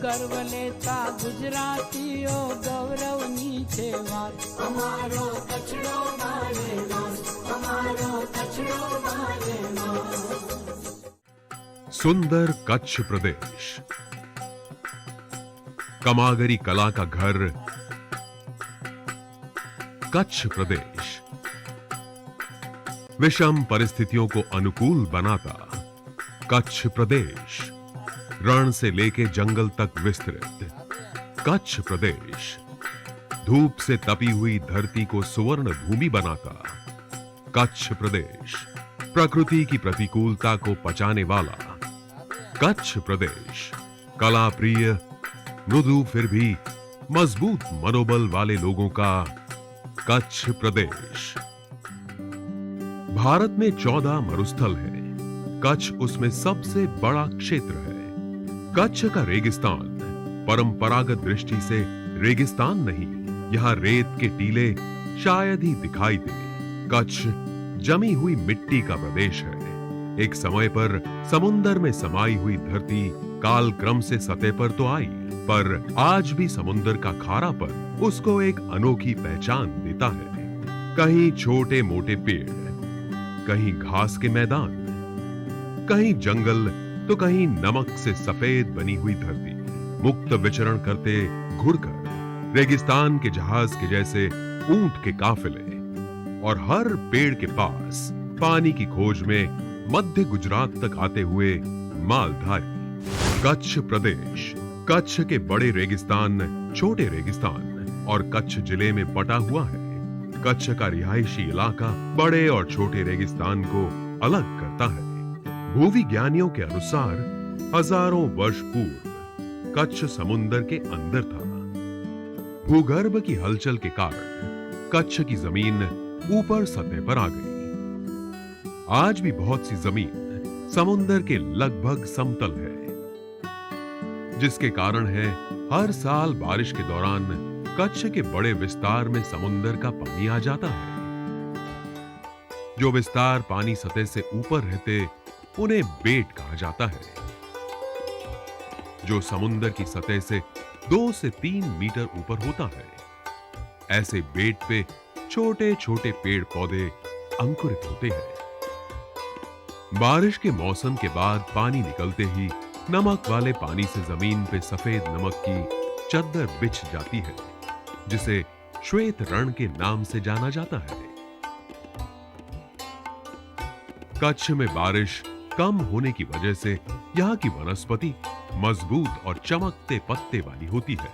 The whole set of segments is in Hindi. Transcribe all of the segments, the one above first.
गर्व लेता गुजरातीओ गौरवनी छे વાત અમારો કચરો મારે નાશ અમારો કચરો મારે નાશ। सुंदर कच्छ प्रदेश, कमागरी कला का घर कच्छ प्रदेश, विषम परिस्थितियों को अनुकूल बनाता कच्छ प्रदेश, रण से लेके जंगल तक विस्तृत कच्छ प्रदेश, धूप से तपी हुई धरती को सुवर्ण भूमि बनाता कच्छ प्रदेश, प्रकृति की प्रतिकूलता को पचाने वाला कच्छ प्रदेश, कला प्रिय मृदु फिर भी मजबूत मनोबल वाले लोगों का कच्छ प्रदेश। भारत में 14 मरुस्थल है, कच्छ उसमें सबसे बड़ा क्षेत्र है। कच्छ का रेगिस्तान परंपरागत दृष्टि से रेगिस्तान नहीं, यहां रेत के टीले शायद ही दिखाई दे। कच्छ जमी हुई मिट्टी का प्रदेश है। एक समय पर समुंदर में समाई हुई धरती काल क्रम से सतह पर तो आई, पर आज भी समुंदर का खारापन उसको एक अनोखी पहचान देता है। कहीं छोटे मोटे पेड़, कहीं घास के मैदान, कहीं जंगल तो कहीं नमक से सफेद बनी हुई धरती, मुक्त विचरण करते घुड़कर रेगिस्तान के जहाज के जैसे ऊंट के काफिले, और हर पेड़ के पास पानी की खोज में मध्य गुजरात तक आते हुए मालधारी। कच्छ प्रदेश कच्छ के बड़े रेगिस्तान, छोटे रेगिस्तान और कच्छ जिले में बटा हुआ है। कच्छ का रिहायशी इलाका बड़े और छोटे रेगिस्तान को अलग करता है। भूविज्ञानियों के अनुसार हजारों वर्ष पूर्व कच्छ समुद्र के अंदर था। भूगर्भ की हलचल के कारण कच्छ की जमीन ऊपर सतह पर आ गई। आज भी बहुत सी जमीन समुद्र के लगभग समतल है, जिसके कारण है हर साल बारिश के दौरान कच्छ के बड़े विस्तार में समुद्र का पानी आ जाता है। जो विस्तार पानी सतह से ऊपर रहते उन्हें बेट कहा जाता है। जो समुद्र की सतह से 2 से 3 मीटर ऊपर होता है। ऐसे बेट पे छोटे छोटे पेड़ पौधे अंकुरित होते हैं। बारिश के मौसम के बाद पानी निकलते ही नमक वाले पानी से जमीन पे सफेद नमक की चद्दर बिछ जाती है, जिसे श्वेत रण के नाम से जाना जाता है। कच्छ में बारिश कम होने की वजह से यहाँ की वनस्पति मजबूत और चमकते पत्ते वाली होती है,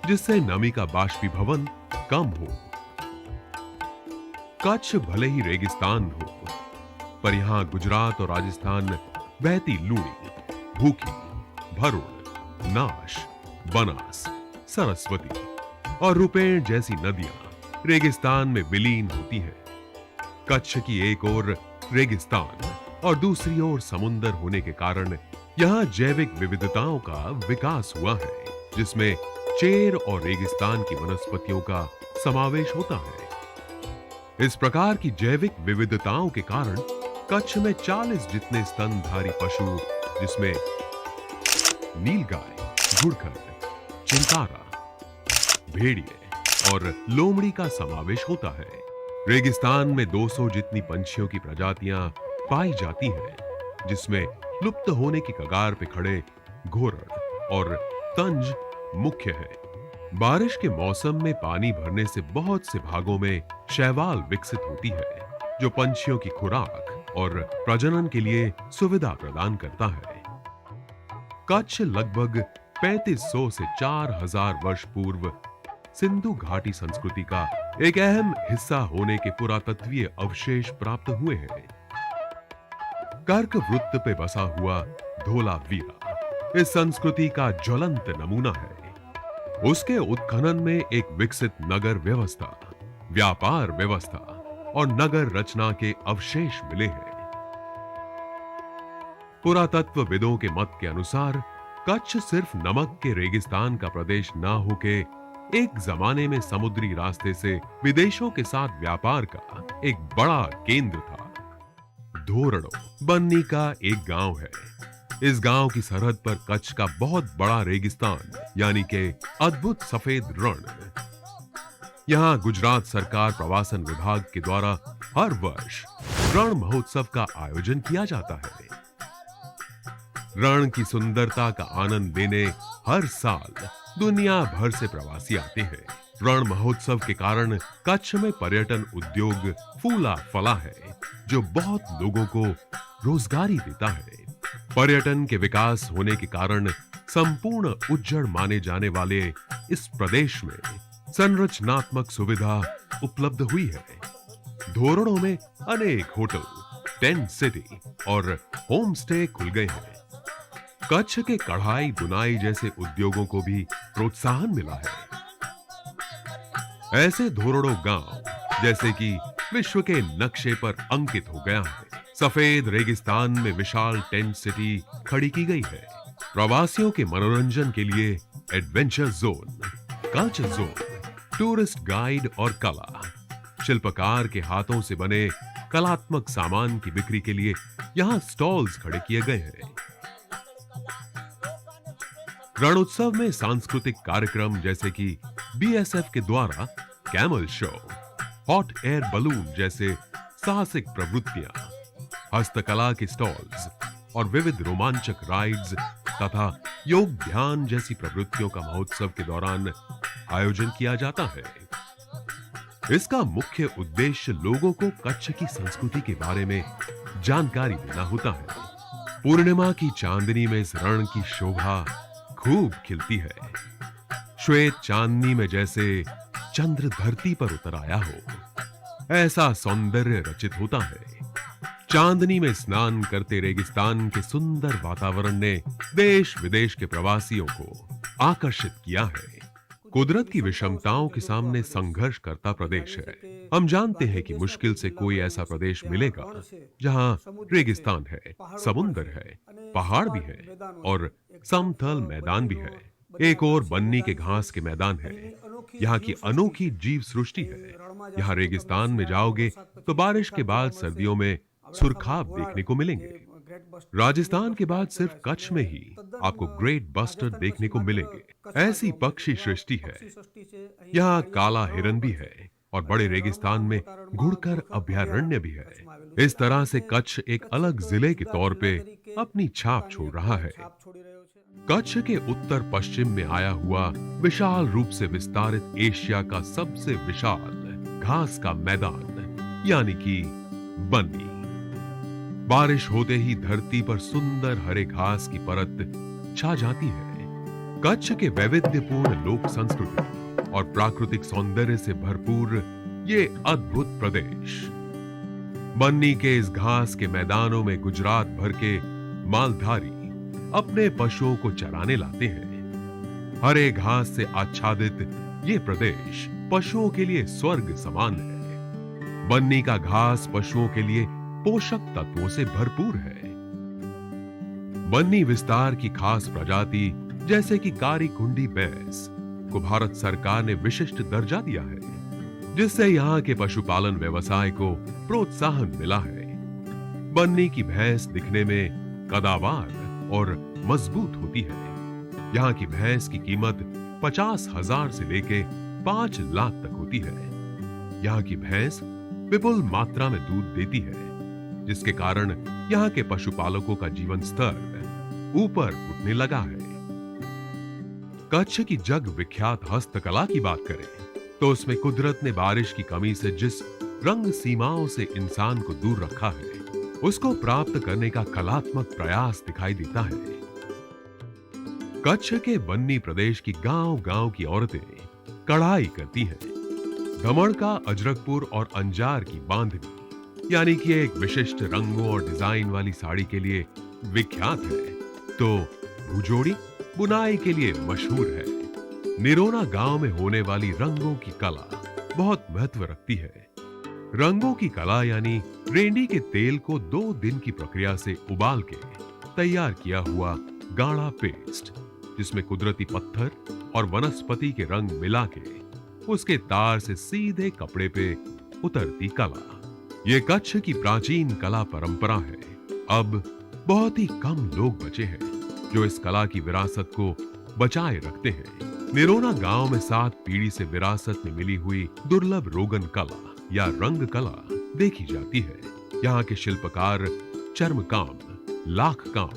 जिससे नमी का बाष्पीभवन कम हो। कच्छ भले ही रेगिस्तान हो, पर यहां गुजरात और राजस्थान बहती लूणी, भूखी, भरुड़, नाश, बनास, सरस्वती और रुपेण जैसी नदियां रेगिस्तान में विलीन होती हैं। कच्छ की एक ओर रेगिस्तान और दूसरी ओर समुंदर होने के कारण यहां जैविक विविधताओं का विकास हुआ है, जिसमें चेर और रेगिस्तान की वनस्पतियों का समावेश होता है। इस प्रकार की जैविक विविधताओं के कारण कच्छ में 40 जितने स्तनधारी पशु, जिसमें नीलगाय, घुड़खर, चिंकारा, भेड़िए और लोमड़ी का समावेश होता है। रेगिस्तान में 200 जितनी पंछियों की प्रजातियां पाई जाती हैं, जिसमें लुप्त होने की कगार पे खड़े घोरड़ और तंज मुख्य है। बारिश के मौसम में पानी भरने से बहुत से भागों में शैवाल विकसित होती है, जो पंछियों की खुराक और प्रजनन के लिए सुविधा प्रदान करता है। कच्छ लगभग 3500 से 4000 वर्ष पूर्व सिंधु घाटी संस्कृति का एक अहम हिस्सा होने के पुरातत्वीय अवशेष प्राप्त हुए हैं। कर्क वृत्त पे बसा हुआ धोलावीरा इस संस्कृति का ज्वलंत नमूना है। उसके उत्खनन में एक विकसित नगर व्यवस्था, व्यापार व्यवस्था और नगर रचना के अवशेष मिले हैं। पुरातत्वविदों के मत के अनुसार कच्छ सिर्फ नमक के रेगिस्तान का प्रदेश ना होके एक जमाने में समुद्री रास्ते से विदेशों के साथ व्यापार का एक बड़ा केंद्र था। धोरड़ो बन्नी का एक गांव है, इस गांव की सरहद पर कच्छ का बहुत बड़ा रेगिस्तान यानी कि अद्भुत सफेद रण। यहां गुजरात सरकार प्रवासन विभाग के द्वारा हर वर्ष रण महोत्सव का आयोजन किया जाता है। रण की सुंदरता का आनंद लेने हर साल दुनिया भर से प्रवासी आते हैं। रण महोत्सव के कारण कच्छ में पर्यटन उद्योग फूला फला है, जो बहुत लोगों को रोजगारी देता है। पर्यटन के विकास होने के कारण संपूर्ण उज्जड़ माने जाने वाले इस प्रदेश में संरचनात्मक सुविधा उपलब्ध हुई है। धोरणों में अनेक होटल, टेंट सिटी और होम स्टे खुल गए हैं। कच्छ के कढ़ाई बुनाई जैसे उद्योगों को भी प्रोत्साहन मिला है। ऐसे धोरणों गांव जैसे कि विश्व के नक्शे पर अंकित हो गया है। सफेद रेगिस्तान में विशाल टेंट सिटी खड़ी की गई है। प्रवासियों के मनोरंजन के लिए adventure zone, culture zone, tourist guide और कला, शिल्पकार के हाथों से बने कलात्मक सामान की बिक्री के लिए यहां स्टॉल्स खड़े किए गए हैं। रणोत्सव में सांस्कृतिक कार्यक्रम जैसे कि बीएसएफ के द्वारा camel show, hot air balloon जैसे साहसिक प्रवृत्तियां, हस्तकला के स्टॉल्स और विविध रोमांचक राइड्स तथा योग ध्यान जैसी प्रवृत्तियों का महोत्सव के दौरान आयोजन किया जाता है। इसका मुख्य उद्देश्य लोगों को कच्छ की संस्कृति के बारे में जानकारी देना होता है। पूर्णिमा की चांदनी में इस रण की शोभा खूब खिलती है। श्वेत चांदनी में जैसे चंद्र धरती पर उतर आया हो, ऐसा सौंदर्य रचित होता है। चांदनी में स्नान करते रेगिस्तान के सुंदर वातावरण ने देश विदेश के प्रवासियों को आकर्षित किया है। कुदरत की विषमताओं के सामने संघर्ष करता प्रदेश है। हम जानते हैं कि मुश्किल से कोई ऐसा प्रदेश मिलेगा जहां रेगिस्तान है, समुंदर है, पहाड़ भी है और समतल मैदान भी है। एक और बन्नी के घास के मैदान है। यहाँ की अनोखी जीव सृष्टि है। यहाँ रेगिस्तान में जाओगे तो बारिश के बाद सर्दियों में सुरखाब देखने को मिलेंगे। राजस्थान के बाद सिर्फ कच्छ में ही आपको ग्रेट बस्टर्ड देखने को मिलेंगे। ऐसी पक्षी सृष्टि है। यहाँ काला हिरन भी है और बड़े रेगिस्तान में घुड़कर अभयारण्य भी है। इस तरह से कच्छ एक अलग जिले के तौर पे अपनी छाप छोड़ रहा है। कच्छ के उत्तर पश्चिम में आया हुआ विशाल रूप से विस्तारित एशिया का सबसे विशाल घास का मैदान यानी कि बन्नी। बारिश होते ही धरती पर सुंदर हरे घास की परत छा जाती है। कच्छ के वैविध्यपूर्ण लोक संस्कृति और प्राकृतिक सौंदर्य से भरपूर ये अद्भुत प्रदेश। बन्नी के इस घास के मैदानों में गुजरात भर के मालधारी अपने पशुओं को चराने लाते हैं। हरे घास से आच्छादित ये प्रदेश पशुओं के लिए स्वर्ग समान है। बन्नी का घास पशुओं के लिए पोषक तत्वों से भरपूर है। बन्नी विस्तार की खास प्रजाति जैसे कि कारी कुंडी भैंस को भारत सरकार ने विशिष्ट दर्जा दिया है, जिससे यहाँ के पशुपालन व्यवसाय को प्रोत्साहन मिला है। बन्नी की भैंस दिखने में कदावार और मजबूत होती है। यहाँ की भैंस की कीमत 50,000 से लेके 5 लाख तक होती है। यहाँ की भैंस विपुल मात्रा में दूध देती है, जिसके कारण यहाँ के पशुपालकों का जीवन स्तर ऊपर उठने लगा है। कच्छ की जग विख्यात हस्तकला की बात करें तो उसमें कुदरत ने बारिश की कमी से जिस रंग सीमाओं से इंसान को दूर रखा है, उसको प्राप्त करने का कलात्मक प्रयास दिखाई देता है। कच्छ के बन्नी प्रदेश की गांव-गांव की औरतें कढ़ाई करती हैं। घमड़ का अजरकपुर और अंजार की बांधनी यानी कि एक विशिष्ट रंगों और डिजाइन वाली साड़ी के लिए विख्यात है, तो भुजोड़ी बुनाई के लिए मशहूर है। निरोना गांव में होने वाली रंगों की कला बहुत महत्व रखती है। रंगों की कला यानी रेंडी के तेल को 2 दिन की प्रक्रिया से उबाल के तैयार किया हुआ गाढ़ा पेस्ट, जिसमें कुदरती पत्थर और वनस्पति के रंग मिला के उसके तार से सीधे कपड़े पे उतरती कला। ये कच्छ की प्राचीन कला परंपरा है। अब बहुत ही कम लोग बचे हैं जो इस कला की विरासत को बचाए रखते हैं। निरोना गांव में 7 पीढ़ी से विरासत में मिली हुई दुर्लभ रोगन कला या रंग कला देखी जाती है। यहाँ के शिल्पकार चर्म काम, लाख काम,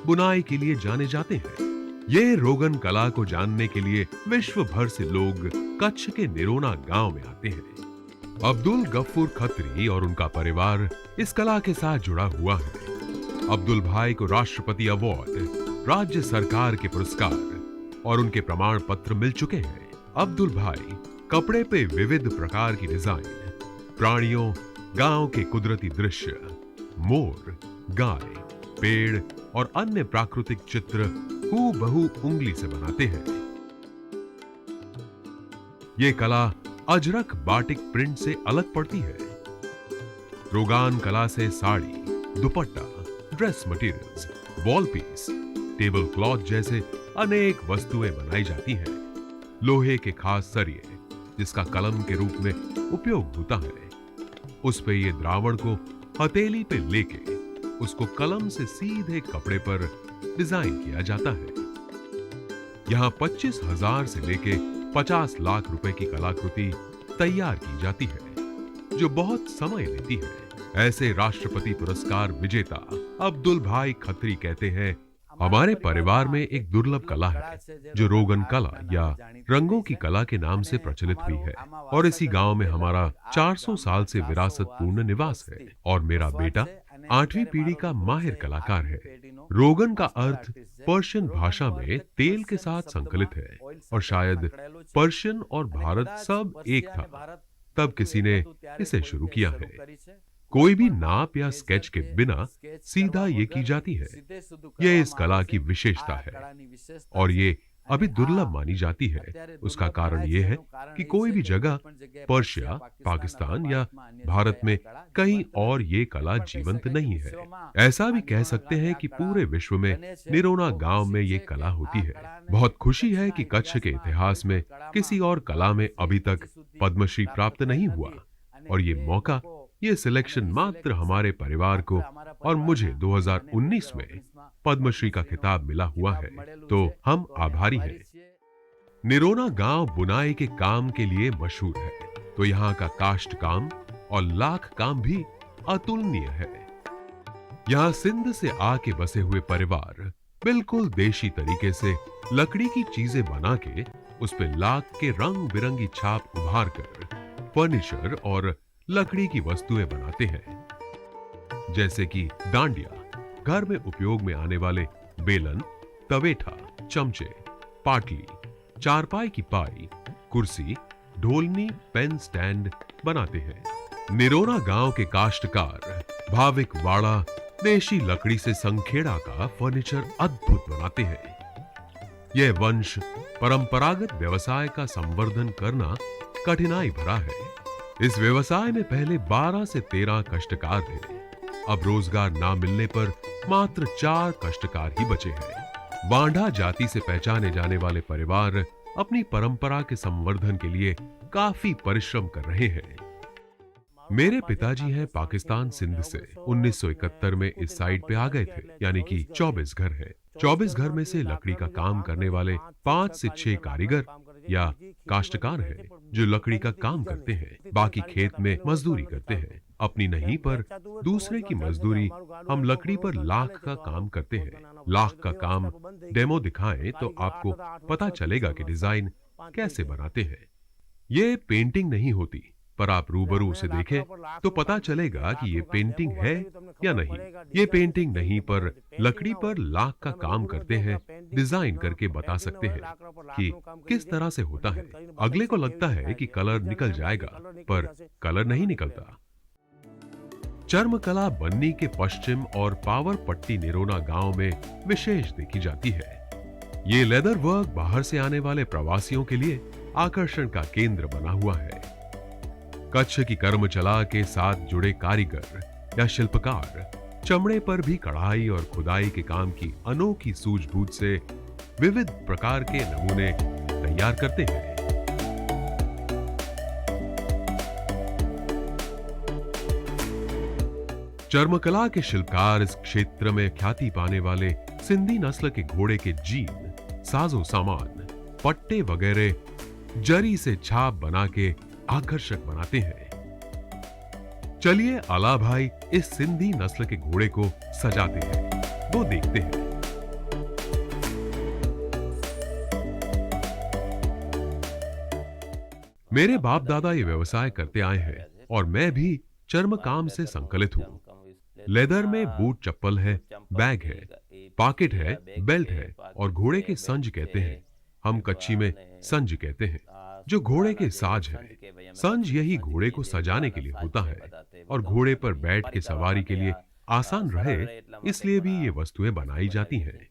बुनाई के लिए जाने जाते हैं। ये रोगन कला को जानने के लिए विश्व भर से लोग कच्छ के निरोना गांव में आते हैं। अब्दुल गफ्फूर खत्री और उनका परिवार इस कला के साथ जुड़ा हुआ है। अब्दुल भाई को राष्ट्रपति अवार्ड, राज्य सरकार के पुरस्कार और उनके प्रमाण पत्र मिल चुके हैं। अब्दुल भाई कपड़े पे विविध प्रकार की डिजाइन, प्राणियों, गांव के कुदरती दृश्य, मोर, गाय, पेड़ और अन्य प्राकृतिक चित्र हूबहू उंगली से बनाते हैं। ये कला अजरक बाटिक प्रिंट से अलग पड़ती है। रोगान कला से sari, dupatta, dress materials, wall piece, table cloth जैसे अनेक वस्तुएं बनाई जाती हैं। लोहे के खास सरिये जिसका कलम के रूप में उपयोग होता है, उस पे ये द्रावण को हथेली पे लेके उसको कलम से सीधे कपड़े पर डिजाइन किया जाता है। यहाँ 25,000 से लेके 50 लाख रुपए की कलाकृति तैयार की जाती है, जो बहुत समय लेती है। ऐसे राष्ट्रपति पुरस्कार विजेता अब्दुल भाई खत्री कहते हैं, हमारे परिवार में एक दुर्लभ कला है जो रोगन कला या रंगों की कला के नाम से प्रचलित हुई है, और इसी गांव में हमारा 400 साल से विरासत पूर्ण निवास है और मेरा बेटा 8वीं पीढ़ी का माहिर कलाकार है। रोगन का अर्थ पर्शियन भाषा में तेल के साथ संकलित है और शायद पर्शियन और भारत सब एक था, तब किसी ने इसे शुरू किया है। कोई भी नाप या स्केच के बिना सीधा ये की जाती है। ये इस कला की विशेषता है और ये अभी दुर्लभ मानी जाती है। उसका कारण ये है कि कोई भी जगह पर्शिया, पाकिस्तान या भारत में कहीं और ये कला जीवंत नहीं है। ऐसा भी कह सकते हैं कि पूरे विश्व में निरोना गांव में ये कला होती है। बहुत खुशी है कि कच्छ के इतिहास में किसी और कला में अभी तक पद्मश्री प्राप्त नहीं हुआ, और ये मौका, ये सिलेक्शन मात्र हमारे परिवार को और मुझे 2019 में पद्मश्री का खिताब मिला हुआ है, तो हम आभारी हैं। निरोना गांव बुनाई के काम के लिए मशहूर है, तो यहाँ का काष्ठ काम और लाख काम भी अतुलनीय है। यहाँ सिंध से आके बसे हुए परिवार बिल्कुल देशी तरीके से लकड़ी की चीजें बना के उस पे लाख के रंग बिरंगी छाप उभार कर फर्नीचर और लकड़ी की वस्तुएं बनाते हैं, जैसे कि डांडिया, घर में उपयोग में आने वाले बेलन, तवेठा, चमचे, पाटली, चारपाई की पाई, कुर्सी, ढोलनी, पेन स्टैंड बनाते हैं। निरोना गांव के काश्तकार भाविक वाड़ा देशी लकड़ी से संखेड़ा का फर्नीचर अद्भुत बनाते हैं। यह वंश परंपरागत व्यवसाय का संवर्धन करना कठिनाई भरा है। इस व्यवसाय में पहले 12 से 13 कष्टकार थे। अब रोजगार ना मिलने पर मात्र 4 कष्टकार ही बचे हैं। बांडा जाति से पहचाने जाने वाले परिवार अपनी परंपरा के संवर्धन के लिए काफी परिश्रम कर रहे हैं। मेरे पिताजी हैं पाकिस्तान सिंध से। 1971 में इस साइड पे आ गए थे, यानी कि 24 घर है। 24 घर में से लकड़ी का काम करने वाले 5 से 6 कारीगर या काश्तकार हैं जो लकड़ी का काम करते हैं। बाकी खेत में मजदूरी करते हैं। अपनी नहीं पर दूसरे की मजदूरी। हम लकड़ी पर लाख का काम करते हैं। लाख का काम डेमो दिखाएं तो आपको पता चलेगा कि डिजाइन कैसे बनाते हैं। ये पेंटिंग नहीं होती, पर आप रूबरू उसे देखें तो पता चलेगा कि ये पेंटिंग है या नहीं। ये पेंटिंग नहीं, पर लकड़ी पर लाख का काम करते हैं, डिजाइन करके बता सकते हैं कि किस तरह से होता है। अगले को लगता है कि कलर निकल जाएगा, पर कलर नहीं निकलता। चर्म कला बन्नी के पश्चिम और पावर पट्टी निरोना गांव में विशेष देखी जाती है। ये लेदर वर्क बाहर से आने वाले प्रवासियों के लिए आकर्षण का केंद्र बना हुआ है। कच्छ की कर्मचला के साथ जुड़े कारीगर या शिल्पकार चमड़े पर भी कढ़ाई और खुदाई के काम की अनोखी सूझबूझ से विविध प्रकार के नमूने तैयार करते हैं। चर्मकला के शिल्पकार इस क्षेत्र में ख्याति पाने वाले सिंधी नस्ल के घोड़े के जीन, साजो सामान, पट्टे वगैरह जरी से छाप बना के आकर्षक बनाते हैं। चलिए आला भाई इस सिंधी नस्ल के घोड़े को सजाते हैं, वो देखते हैं। मेरे बाप दादा ये व्यवसाय करते आए हैं और मैं भी चर्म काम से संकलित हूं। लेदर में बूट चप्पल है, बैग है, पॉकेट है, बेल्ट है और घोड़े के संज कहते हैं, हम कच्छी में संज कहते हैं, जो घोड़े के साज है। संज यही घोड़े को सजाने के लिए होता है और घोड़े पर बैठ के सवारी के लिए आसान रहे, इसलिए भी ये वस्तुएं बनाई जाती हैं।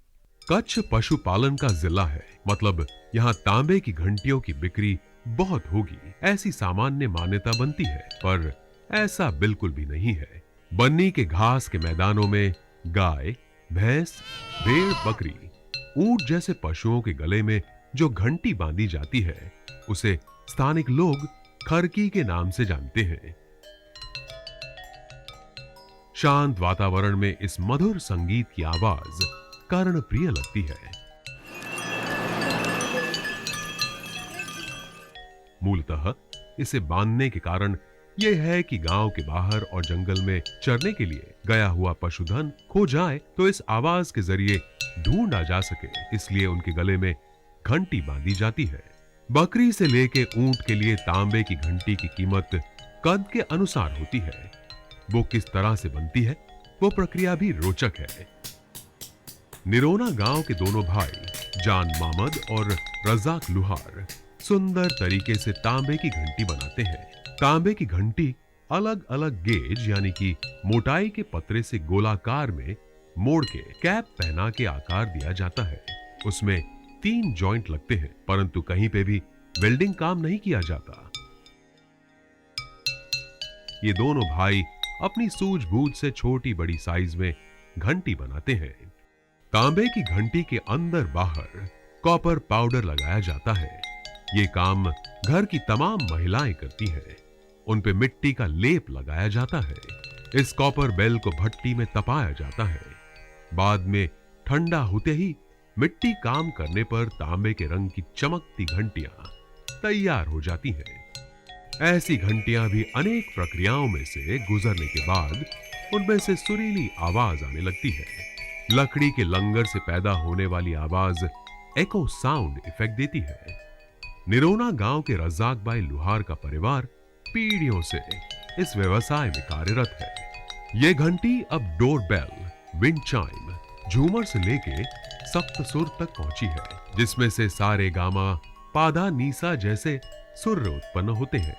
कच्छ पशुपालन का जिला है, मतलब यहाँ तांबे की घंटियों की बिक्री बहुत होगी, ऐसी सामान्य मान्यता बनती है, पर ऐसा बिल्कुल भी नहीं है। बन्नी के घास के मैदानों में गाय, भैंस, भेड़, बकरी, ऊंट जैसे पशुओं के गले में जो घंटी बांधी जाती है, उसे स्थानिक लोग खरकी के नाम से जानते हैं। शांत वातावरण में इस मधुर संगीत की आवाज कर्णप्रिय लगती है। मूलतः इसे बांधने के कारण यह है कि गांव के बाहर और जंगल में चरने के लिए गया हुआ पशुधन खो जाए तो इस आवाज के जरिए ढूंढा जा सके, इसलिए उनके गले में घंटी बांधी जाती है। बकरी से लेके ऊंट के लिए तांबे की घंटी की कीमत कद के अनुसार होती है। वो किस तरह से बनती है, वो प्रक्रिया भी रोचक है। निरोना गांव के दोनों भाई जान मामद और रजाक लुहार सुंदर तरीके से तांबे की घंटी बनाते हैं। तांबे की घंटी अलग अलग गेज यानी कि मोटाई के पतरे से गोलाकार में मोड़ के कैप पहना के आकार दिया जाता है। उसमें 3 जॉइंट लगते हैं, परंतु कहीं पे भी वेल्डिंग काम नहीं किया जाता। ये दोनों भाई अपनी सूझबूझ से छोटी बड़ी साइज में घंटी बनाते हैं। तांबे की घंटी के अंदर बाहर कॉपर पाउडर लगाया जाता है। ये काम घर की तमाम महिलाएं करती हैं। उन पे मिट्टी का लेप लगाया जाता है। इस कॉपर बेल को भट्टी में तपाया जाता है। बाद में ठंडा होते ही मिट्टी काम करने पर तांबे के रंग की चमकती घंटियां तैयार हो जाती हैं। ऐसी घंटियां भी अनेक प्रक्रियाओं में से गुजरने के बाद उनमें से सुरीली आवाज आने लगती है। लकड़ी के लंगर से पैदा होने वाली आवाज एको साउंड इफेक्ट देती है। निरोना गांव के रजाक भाई लुहार का परिवार पीढ़ियों से इस व्यवसाय में कार्यरत है। ये घंटी अब डोर बेल, विंड चाइम, झूमर से लेके सप्त सुर तक पहुंची है, जिसमें से सारे गामा, पाधा, नीसा जैसे सुर उत्पन्न होते हैं।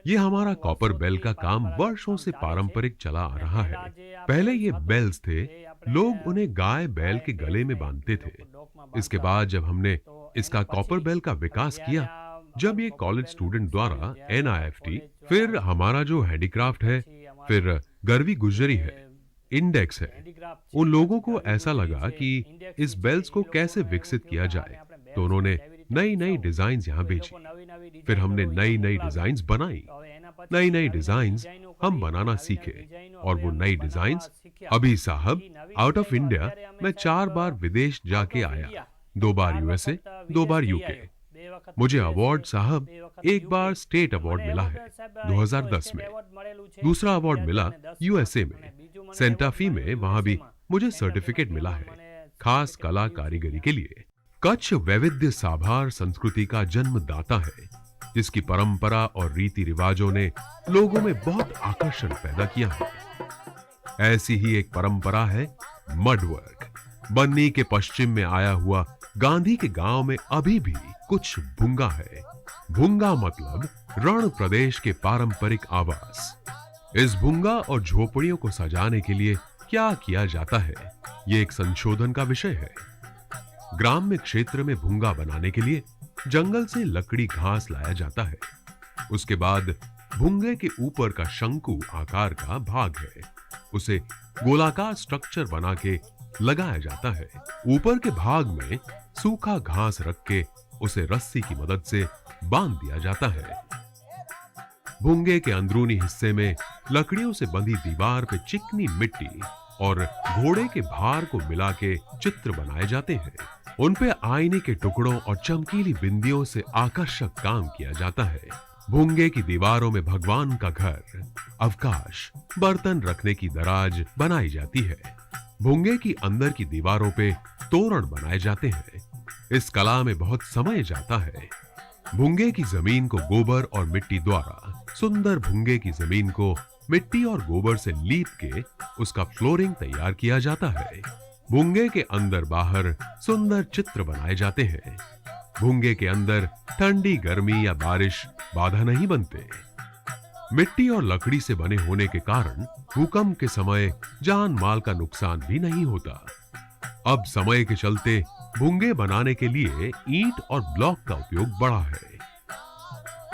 ये हमारा कॉपर बेल का काम वर्षों से पारंपरिक चला आ रहा है। पहले ये बेल्स थे, लोग उन्हें गाय बैल के गले में बांधते थे। इसके बाद जब हमने इसका कॉपर बेल का विकास किया, जब ये कॉलेज स्टूडेंट द्वारा NIFT, फिर हमारा जो हैंडीक्राफ्ट है, फिर गरवी गुजरी है, इंडेक्स है, उन लोगों को ऐसा लगा कि इस बेल्स को कैसे विकसित किया जाए, तो उन्होंने नई नई डिजाइन्स यहाँ भेजी। फिर हमने नई नई डिजाइन्स बनाई। नई नई डिजाइन्स हम बनाना सीखे और वो नई डिजाइन्स अभी साहब आउट ऑफ इंडिया मैं 4 बार विदेश जाके आया, 2 बार USA, 2 बार UK। मुझे अवार्ड साहब, एक बार स्टेट अवार्ड मिला है 2010 में, दूसरा अवार्ड मिला USA में, सेंटाफी में, वहां भी मुझे सर्टिफिकेट मिला है खास कला कारीगरी के लिए। कच्छ वैविध्य साभार संस्कृति का जन्मदाता है, जिसकी परंपरा और रीति रिवाजों ने लोगों में बहुत आकर्षण पैदा किया है। ऐसी ही एक परंपरा है मडवर्क। बन्नी के पश्चिम में आया हुआ गांधी के गांव में अभी भी कुछ भुंगा है। भुंगा मतलब रण प्रदेश के पारंपरिक आवास। इस भुंगा और झोपड़ियों को सजाने के लिए क्या किया जाता है, ये एक संशोधन का विषय है। ग्राम्य क्षेत्र में भुंगा बनाने के लिए जंगल से लकड़ी घास लाया जाता है। उसके बाद भुंगे के ऊपर का शंकु आकार का भाग है, उसे गोलाकार स्ट्रक्चर बना के लगाया जाता है। ऊपर के भाग में सूखा घास रख के उसे रस्सी की मदद से बांध दिया जाता है। भुंगे के अंदरूनी हिस्से में लकड़ियों से बंधी दीवार पे चिकनी मिट्टी और घोड़े के भार को मिला के चित्र बनाए जाते हैं। उन पे आईने के टुकड़ों और चमकीली बिंदियों से आकर्षक काम किया जाता है। भुंगे की दीवारों में भगवान का घर, अवकाश, बर्तन रखने की दराज बनाई जाती है। भुंगे की अंदर की दीवारों पे तोरण बनाए जाते हैं। इस कला में बहुत समय जाता है। भुंगे की जमीन को गोबर और मिट्टी द्वारा, सुंदर भुंगे की जमीन को मिट्टी और गोबर से लीप के उसका फ्लोरिंग तैयार किया जाता है। भुंगे के अंदर बाहर सुंदर चित्र बनाए जाते हैं। भुंगे के अंदर ठंडी, गर्मी या बारिश बाधा नहीं बनते। मिट्टी और लकड़ी से बने होने के कारण भूकंप के समय जान माल का नुकसान भी नहीं होता। अब समय के चलते भुंगे बनाने के लिए ईंट और ब्लॉक का उपयोग बढ़ा है।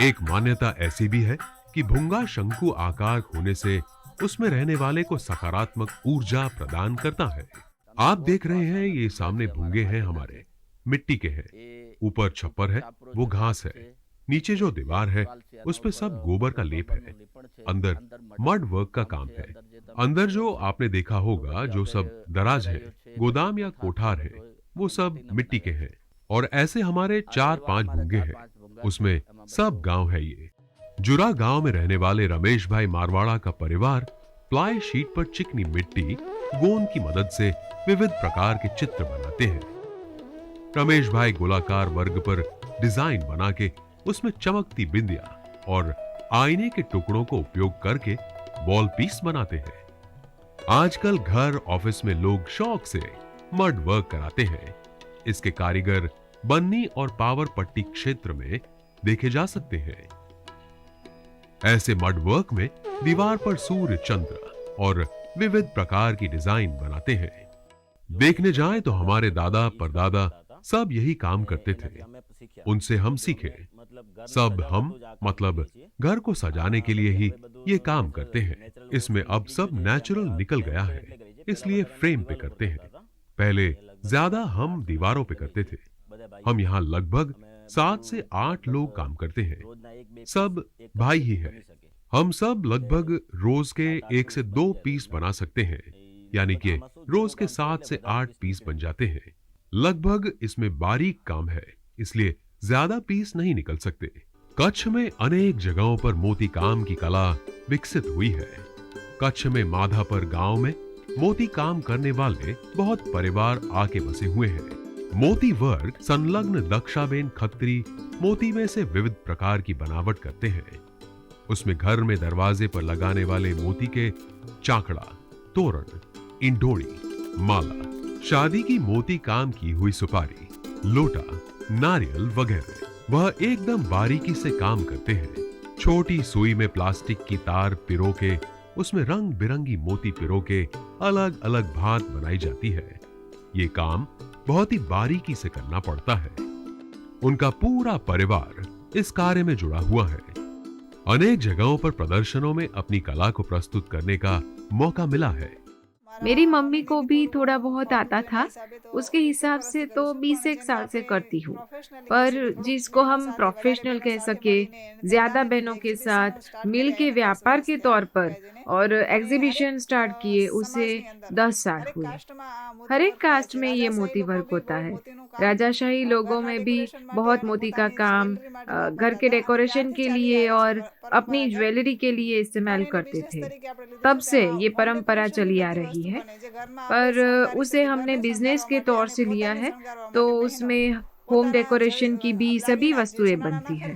एक मान्यता ऐसी भी है कि भुंगा शंकु आकार होने से उसमें रहने वाले को सकारात्मक ऊर्जा प्रदान करता है। आप देख रहे हैं ये सामने भुंगे हैं हमारे, मिट्टी के हैं। ऊपर छप्पर है, वो घास है। नीचे जो दीवार है उस पे सब गोबर का लेप है। अंदर मड वर्क का काम है। अंदर जो आपने देखा होगा जो सब दराज है, गोदाम या कोठार है, वो सब मिट्टी के हैं। और ऐसे हमारे 4-5 भुंगे हैं। उसमें सब गांव है। ये जुरा गांव में रहने वाले रमेश भाई मारवाड़ा का परिवार प्लाई शीट पर चिकनी मिट्टी, गोंद की मदद से विविध प्रकार के चित्र बनाते हैं। रमेश भाई गोलाकार वर्ग पर डिजाइन बना के उसमें चमकती बिंदिया और आईने के टुकड़ों को उपयोग करके वॉल पीस बनाते हैं। आजकल घर, ऑफिस में लोग शौक से मड वर्क कराते हैं। इसके कारीगर बन्नी और पावर पट्टी क्षेत्र में देखे जा सकते हैं। ऐसे मड वर्क में दीवार पर सूर्य, चंद्र और विविध प्रकार की डिजाइन बनाते हैं। देखने जाएं तो हमारे दादा परदादा सब यही काम करते थे। उनसे हम सीखे। सब हम मतलब घर को सजाने के लिए ही ये काम करते हैं। इसमें अब सब नेचुरल निकल गया है, इसलिए फ्रेम पे करते हैं। पहले ज्यादा हम दीवारों पे करते थे। हम यहाँ लगभग 7 से 8 लोग काम करते हैं। सब भाई ही हैं। हम सब लगभग रोज के 1 से 2 पीस बना सकते हैं, यानी कि रोज के 7 से 8 पीस बन जाते हैं। लगभग इसमें बारीक काम है, इसलिए ज्यादा पीस नहीं निकल सकते। कच्छ में अनेक जगहों पर मोती काम की कला विकसित हुई है। कच्छ में माधापर गांव में मोती काम करने वाले बहुत परिवार आके बसे हुए हैं। मोती वर्ग संलग्न दक्षाबेन खत्री मोती में से विविध प्रकार की बनावट करते हैं। उसमें घर में दरवाजे पर लगाने वाले मोती के चाकड़ा, तोरण, इंडोरी, माला, शादी की मोती काम की हुई सुपारी, लोटा, नारियल वगैरह वह एकदम बारीकी से काम करते हैं। छोटी सुई में प्लास्टिक की तार पिरो के उसमें रंग बिरंगी मोती पिरो के अलग अलग भात बनाई जाती है। ये काम बहुत ही बारीकी से करना पड़ता है। उनका पूरा परिवार इस कार्य में जुड़ा हुआ है। अनेक जगहों पर प्रदर्शनों में अपनी कला को प्रस्तुत करने का मौका मिला है। मेरी मम्मी को भी थोड़ा बहुत आता था, उसके हिसाब से तो 20 साल से करती हूँ। पर जिसको हम प्रोफेशनल कह सके, ज्यादा बहनों के साथ मिल के व्यापार के तौर पर और एग्जीबिशन स्टार्ट किए उसे 10 साल हुए। हर एक कास्ट में ये मोती वर्क होता है। राजाशाही लोगों में भी बहुत मोती का काम घर के डेकोरेशन के लिए और अपनी ज्वेलरी के लिए इस्तेमाल करते थे। तब से ये परंपरा चली आ रही है, पर उसे हमने बिजनेस के तौर से लिया है, तो उसमें होम डेकोरेशन की भी सभी वस्तुएं बनती है,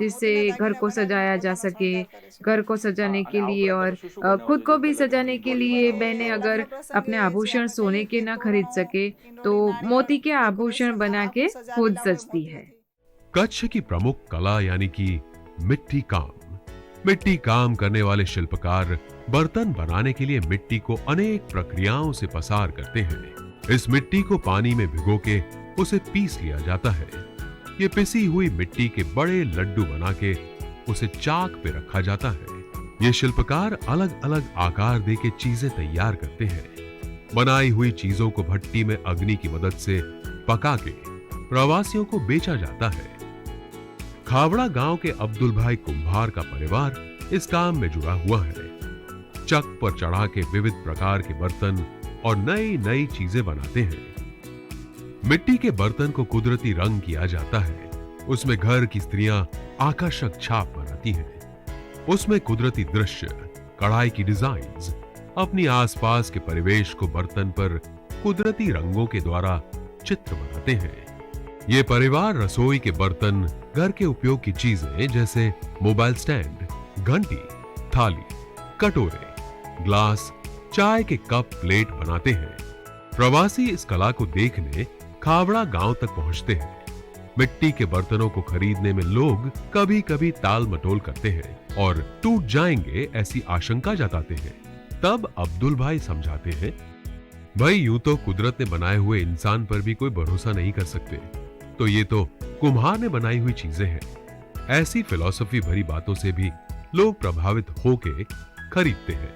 जिससे घर को सजाया जा सके। घर को सजाने के लिए और खुद को भी सजाने के लिए बहनें अगर अपने आभूषण सोने के ना खरीद सके तो मोती के आभूषण बना के खुद सजती है। कच्छ की प्रमुख कला यानी कि मिट्टी काम। मिट्टी काम करने वाले शिल्पकार बर्तन बनाने के लिए मिट्टी को अनेक प्रक्रियाओं से पसार करते हैं। इस मिट्टी को पानी में भिगो के उसे पीस लिया जाता है। ये पिसी हुई मिट्टी के बड़े लड्डू बना के उसे चाक पे रखा जाता है। ये शिल्पकार अलग अलग आकार दे के चीजें तैयार करते हैं। बनाई हुई चीजों को भट्टी में अग्नि की मदद से पका के प्रवासियों को बेचा जाता है। खावड़ा गांव के अब्दुल भाई कुम्हार का परिवार इस काम में जुड़ा हुआ है। चक पर चढ़ा के विविध प्रकार के बर्तन और नई नई चीजें बनाते हैं। मिट्टी के बर्तन को कुदरती रंग किया जाता है। उसमें घर की स्त्रियां आकर्षक छाप बनाती हैं। उसमें कुदरती दृश्य, कढ़ाई की डिजाइन्स, अपनी आसपास के परिवेश को बर्तन पर कुदरती रंगों के द्वारा चित्र बनाते हैं। ये परिवार रसोई के बर्तन, घर के उपयोग की चीजें जैसे मोबाइल स्टैंड, घंटी, थाली, कटोरे, ग्लास, चाय के कप, प्लेट बनाते हैं। प्रवासी इस कला को देखने खावड़ा गांव तक पहुंचते हैं। मिट्टी के बर्तनों को खरीदने में लोग कभी कभी ताल मटोल करते हैं और टूट जाएंगे ऐसी आशंका जताते हैं। तब अब्दुल भाई समझाते हैं, भाई यूं तो कुदरत ने बनाए हुए इंसान पर भी कोई भरोसा नहीं कर सकते, तो ये तो कुम्हार ने बनाई हुई चीजें हैं। ऐसी फिलॉसफी भरी बातों से भी लोग प्रभावित होके खरीदते हैं।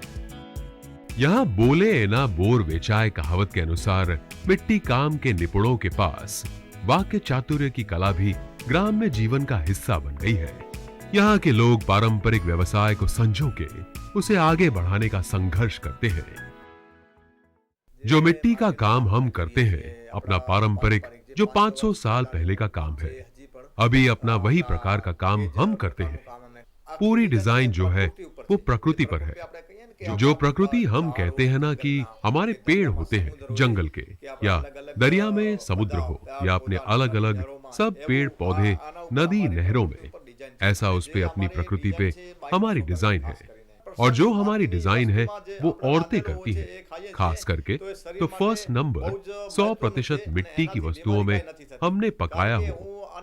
यहां बोले ना बोर बेचाए कहावत के अनुसार मिट्टी काम के निपुणों के पास वाक्य चातुर्य की कला भी ग्राम में जीवन का हिस्सा बन गई है। यहाँ के लोग पारंपरिक व्यवसाय को संजो के उसे आगे बढ़ाने का संघर्ष करते हैं। जो मिट्टी का काम हम करते हैं, अपना पारंपरिक जो 500 साल पहले का काम है, अभी अपना वही प्रकार का काम हम करते हैं। पूरी डिजाइन जो है वो प्रकृति पर है। जो प्रकृति हम कहते हैं ना कि हमारे पेड़ होते हैं जंगल के, या दरिया में समुद्र हो, या अपने अलग अलग सब पेड़ पौधे नदी नहरों में, ऐसा उस पे अपनी प्रकृति पे हमारी डिजाइन है। और जो हमारी डिजाइन है वो औरतें करती हैं। खास करके तो फर्स्ट नंबर 100% मिट्टी की वस्तुओं में हमने पकाया हो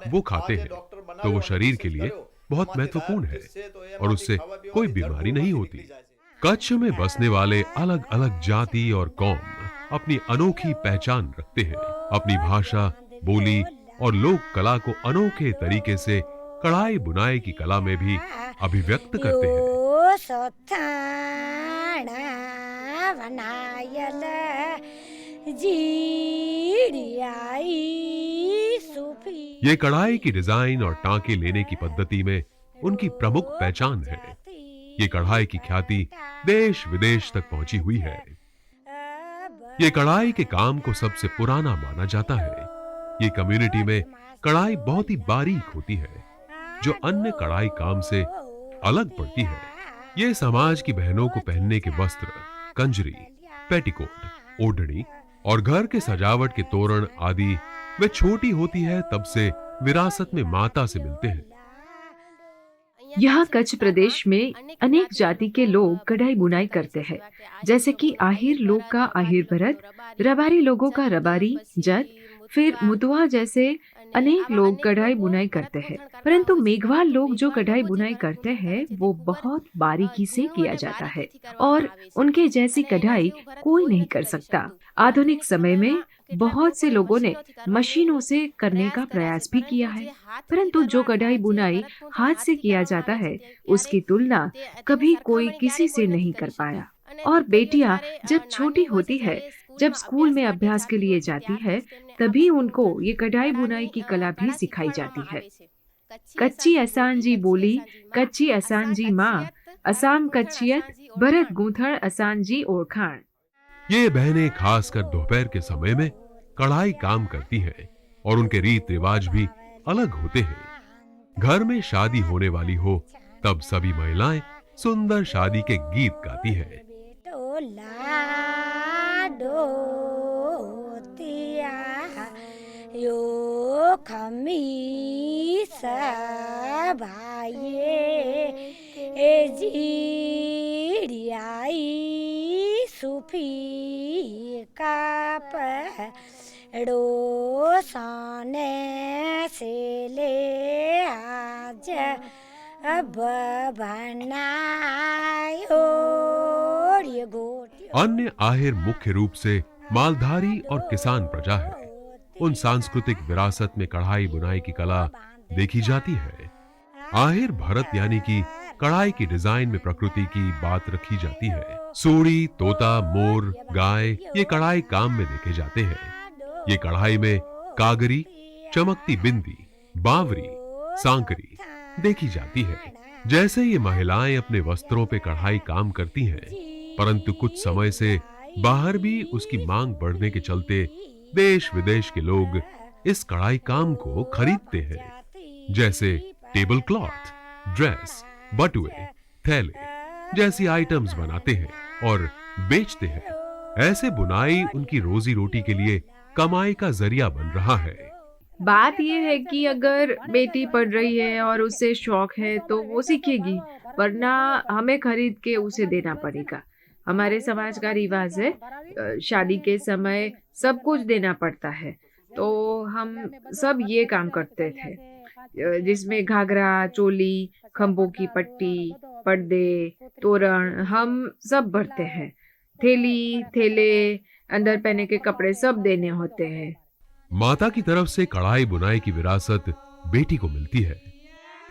वो खाते हैं, तो वो शरीर के लिए बहुत महत्वपूर्ण है और उससे कोई बीमारी नहीं होती। कच्छ में बसने वाले अलग अलग जाति और कौम अपनी अनोखी पहचान रखते हैं। अपनी भाषा, बोली और लोक कला को अनोखे तरीके से कढ़ाई बुनाई की कला में भी अभिव्यक्त करते हैं। ये कढ़ाई की डिजाइन और टांके लेने की पद्धति में उनकी प्रमुख पहचान है। ये कढ़ाई की ख्याति देश विदेश तक पहुंची हुई है। ये कढ़ाई के काम को सबसे पुराना माना जाता है। ये कम्युनिटी में कढ़ाई बहुत ही बारीक होती है, जो अन्य कढ़ाई काम से अलग पड़ती है। ये समाज की बहनों को पहनने के वस्त्र, कंजरी, पेटीकोट, ओढ़नी और घर के सजावट के तोरण आदि वे छोटी होती है तब से विरासत में माता से मिलते हैं। यहाँ कच्छ प्रदेश में अनेक जाति के लोग कढ़ाई बुनाई करते हैं, जैसे कि आहिर लोग का आहिर भरत, रबारी लोगों का रबारी जत, फिर मुतुआ जैसे अनेक लोग कढ़ाई बुनाई करते हैं। परंतु मेघवाल लोग जो कढ़ाई बुनाई करते हैं वो बहुत बारीकी से किया जाता है और उनके जैसी कढ़ाई कोई नहीं कर सकता। आधुनिक समय में बहुत से लोगों ने मशीनों से करने का प्रयास भी किया है, परंतु जो कढ़ाई बुनाई हाथ से किया जाता है उसकी तुलना कभी कोई किसी से नहीं कर पाया। और बेटियां जब छोटी होती है, जब स्कूल में अभ्यास के लिए जाती है, तभी उनको ये कढ़ाई बुनाई की कला भी सिखाई जाती है। कच्ची असांजी बोली, कच्ची असांजी माँ, असाम कच्चियत, भरत गूंथण असांजी ओळखाण। ये बहनें खासकर दोपहर के समय में कढ़ाई काम करती हैं और उनके रीत रिवाज भी अलग होते हैं। घर में शादी होने वाली हो तब सभी महिलाएं सुंदर शादी के गीत गाती हैं। यो खमी सभाये ए जीड़ियाई सुफी का पड़ो साने से ले आज अब बनायो ये गोटी। अन्य आहिर मुख्य रूप से मालधारी और किसान प्रजा है। उन सांस्कृतिक विरासत में कढ़ाई बुनाई की कला देखी जाती है। आहिर भरत यानी कि कढ़ाई की डिजाइन में प्रकृति की बात रखी जाती है। सूड़ी, तोता, मोर, गाय ये कढ़ाई काम में देखे जाते हैं। ये कढ़ाई में कागरी, चमकती बिंदी, बावरी, सांकरी देखी जाती है। जैसे ये महिलाएं अपने वस्त्रों पे कढ़ाई काम करती हैं, परंतु कुछ समय से बाहर भी उसकी मांग बढ़ने के चलते देश विदेश के लोग इस कढ़ाई काम को खरीदते हैं। जैसे टेबल क्लॉथ, ड्रेस, बटुए, थैले जैसी आइटम्स बनाते हैं और बेचते हैं। ऐसे बुनाई उनकी रोजी रोटी के लिए कमाई का जरिया बन रहा है। बात यह है कि अगर बेटी पढ़ रही है और उसे शौक है तो वो सीखेगी, वरना हमें खरीद के उसे देना पड़ेगा। हमारे समाज का रिवाज है, शादी के समय सब कुछ देना पड़ता है, तो हम सब ये काम करते थे, जिसमें घाघरा, चोली, खंभों की पट्टी, पर्दे, तोरण हम सब भरते हैं। थैली, थैले, अंदर पहने के कपड़े सब देने होते हैं। माता की तरफ से कढ़ाई बुनाई की विरासत बेटी को मिलती है।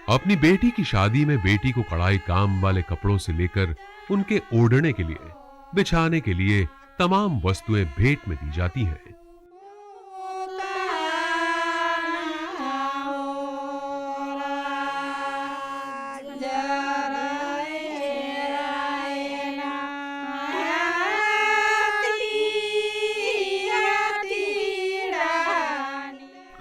अपनी बेटी की शादी में बेटी को कढ़ाई काम वाले कपड़ों से लेकर उनके ओढ़ने के लिए, बिछाने के लिए तमाम वस्तुएं भेंट में दी जाती हैं।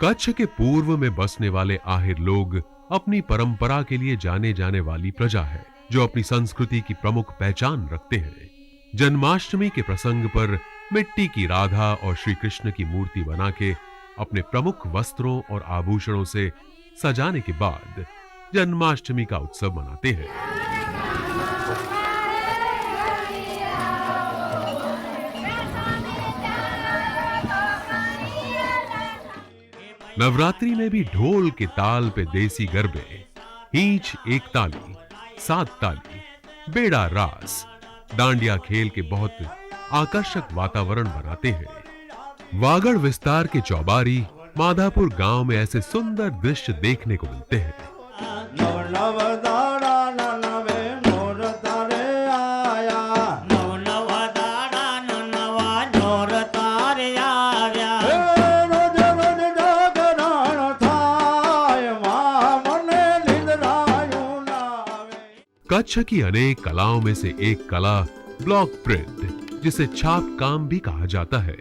कच्छ के पूर्व में बसने वाले आहिर लोग अपनी परंपरा के लिए जाने जाने वाली प्रजा है, जो अपनी संस्कृति की प्रमुख पहचान रखते हैं। जन्माष्टमी के प्रसंग पर मिट्टी की राधा और श्री कृष्ण की मूर्ति बना के अपने प्रमुख वस्त्रों और आभूषणों से सजाने के बाद जन्माष्टमी का उत्सव मनाते हैं। नवरात्रि में भी ढोल के ताल पे देसी गरबे, हींच एक ताली, सात ताली, बेड़ा रास, डांडिया खेल के बहुत आकर्षक वातावरण बनाते हैं। वागड़ विस्तार के चौबारी माधापुर गांव में ऐसे सुंदर दृश्य देखने को मिलते हैं। कच्छ की अनेक कलाओं में से एक कला ब्लॉक प्रिंट, जिसे छाप काम भी कहा जाता है।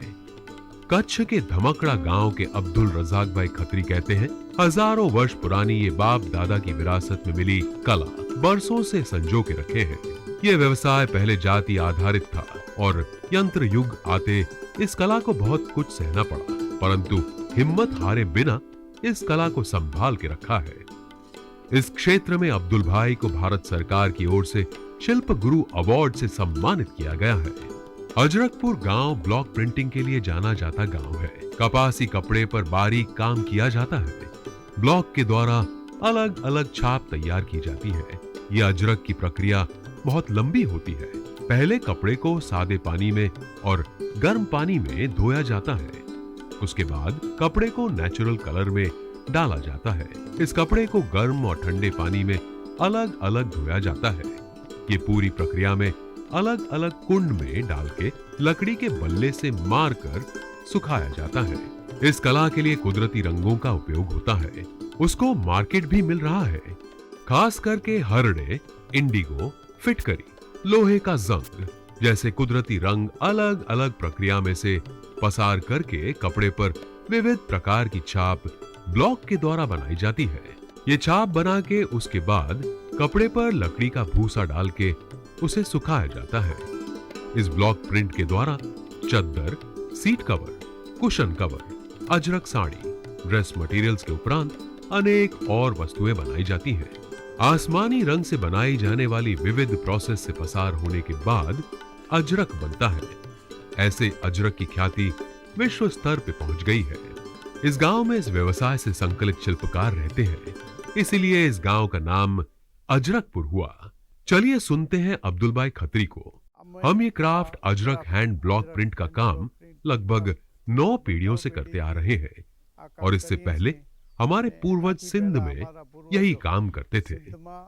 कच्छ के धमकड़ा गांव के अब्दुल रजाक भाई खत्री कहते हैं, हजारों वर्ष पुरानी ये बाप दादा की विरासत में मिली कला बरसों से संजो के रखे हैं। ये व्यवसाय पहले जाति आधारित था और यंत्र युग आते इस कला को बहुत कुछ सहना पड़ा, परंतु हिम्मत हारे बिना इस कला को संभाल के रखा है। इस क्षेत्र में अब्दुल भाई को भारत सरकार की ओर से शिल्प गुरु अवार्ड से सम्मानित किया गया है। अजरकपुर गांव ब्लॉक प्रिंटिंग के लिए जाना जाता गांव है। कपासी कपड़े पर बारीक काम किया जाता है। ब्लॉक के द्वारा अलग अलग छाप तैयार की जाती है। यह अजरक की प्रक्रिया बहुत लंबी होती है। पहले कपड़े को सादे पानी में और गर्म पानी में धोया जाता है। उसके बाद कपड़े को नेचुरल कलर में डाला जाता है। इस कपड़े को गर्म और ठंडे पानी में अलग अलग धोया जाता है। ये पूरी प्रक्रिया में अलग अलग कुंड में डाल के लकड़ी के बल्ले से मारकर सुखाया जाता है। इस कला के लिए कुदरती रंगों का उपयोग होता है। उसको मार्केट भी मिल रहा है, खास करके हरड़े, इंडिगो, फिटकरी, लोहे का जंग जैसे कुदरती रंग अलग अलग प्रक्रिया में से पसार करके कपड़े पर विविध प्रकार की छाप ब्लॉक के द्वारा बनाई जाती है। ये छाप बना के उसके बाद कपड़े पर लकड़ी का भूसा डाल के उसे सुखाया जाता है। इस ब्लॉक प्रिंट के द्वारा चद्दर, seat cover, cushion cover, Ajrak sari, dress materials के उपरांत अनेक और वस्तुएं बनाई जाती हैं। आसमानी रंग से बनाई जाने वाली विविध प्रोसेस से पसार होने के बाद अजरक बनता है। ऐसे अजरक की ख्याति विश्व स्तर पे पहुंच गई है। इस गांव में इस व्यवसाय से संकलित शिल्पकार रहते हैं, इसीलिए इस गांव का नाम अजरकपुर हुआ। चलिए सुनते हैं अब्दुल भाई खत्री को। हम ये craft Ajrak hand block print का काम लगभग 9 पीढ़ियों से करते आ रहे हैं और इससे पहले हमारे पूर्वज सिंध में यही काम करते थे।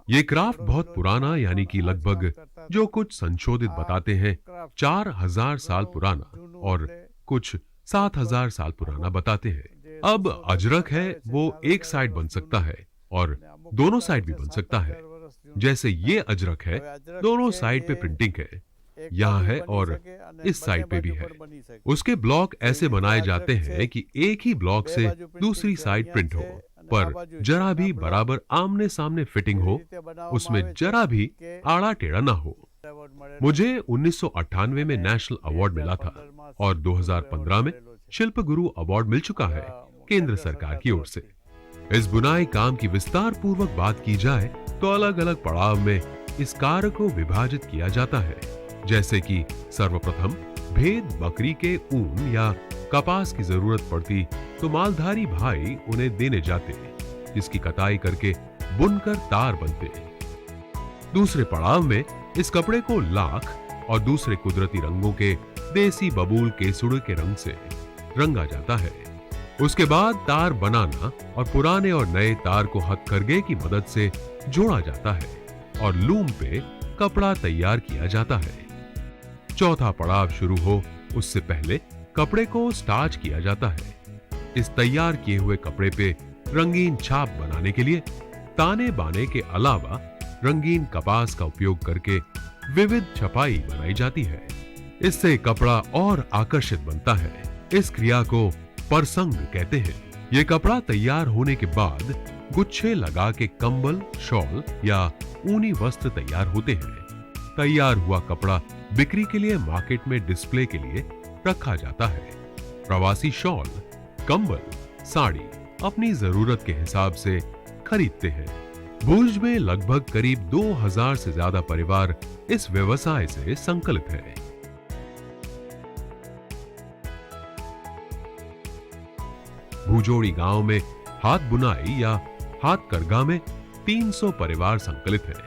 ये क्राफ्ट बहुत पुराना, यानी कि लगभग जो कुछ संशोधित बताते हैं 4000 साल पुराना और कुछ 7000 साल पुराना बताते हैं। अब अजरक है वो एक साइड बन सकता है और दोनों साइड भी बन सकता है। जैसे ये अजरक है, दोनों साइड पे प्रिंटिंग है, यहाँ है और इस साइड पे भी है। उसके ब्लॉक ऐसे बनाए जाते हैं कि एक ही ब्लॉक से दूसरी साइड प्रिंट हो, पर जरा भी बराबर आमने सामने फिटिंग हो, उसमें जरा भी आड़ा टेढ़ा ना हो। मुझे 1998 में नेशनल अवार्ड मिला था और 2015 में शिल्प गुरु अवार्ड मिल चुका है केंद्र सरकार की ओर से। इस बुनाई काम की विस्तार पूर्वक बात की जाए तो अलग अलग पड़ाव में इस कार्य को विभाजित किया जाता है, जैसे कि सर्वप्रथम भेद बकरी के ऊन या कपास की जरूरत पड़ती तो मालधारी भाई उन्हें देने जाते, जिसकी कताई करके बुनकर तार बनते। दूसरे पड़ाव में इस कपड़े को लाख और दूसरे कुदरती रंगों के देसी बबूल केसुड़ के रंग से रंगा जाता है। उसके बाद तार बनाना और पुराने और नए तार को हथकरघे की मदद से जोड़ा जाता है और लूम पे कपड़ा तैयार किया जाता है। चौथा पड़ाव शुरू हो उससे पहले कपड़े को स्टार्च किया जाता है। इस तैयार किए हुए कपड़े पे रंगीन छाप बनाने के लिए ताने बाने के अलावा रंगीन कपास का उपयोग करके विविध छपाई बनाई जाती है। इससे कपड़ा और आकर्षित बनता है। इस क्रिया को परसंग कहते हैं। ये कपड़ा तैयार होने के बाद गुच्छे लगा के कंबल, शॉल या ऊनी वस्त्र तैयार होते हैं। तैयार हुआ कपड़ा बिक्री के लिए मार्केट में डिस्प्ले के लिए रखा जाता है। प्रवासी शॉल, कंबल, साड़ी अपनी जरूरत के हिसाब से खरीदते हैं। भुज में लगभग करीब 2000 से ज्यादा परिवार इस व्यवसाय से संकलित है। भुजोड़ी गांव में हाथ बुनाई या हाथ करघा में 300 परिवार संकलित हैं।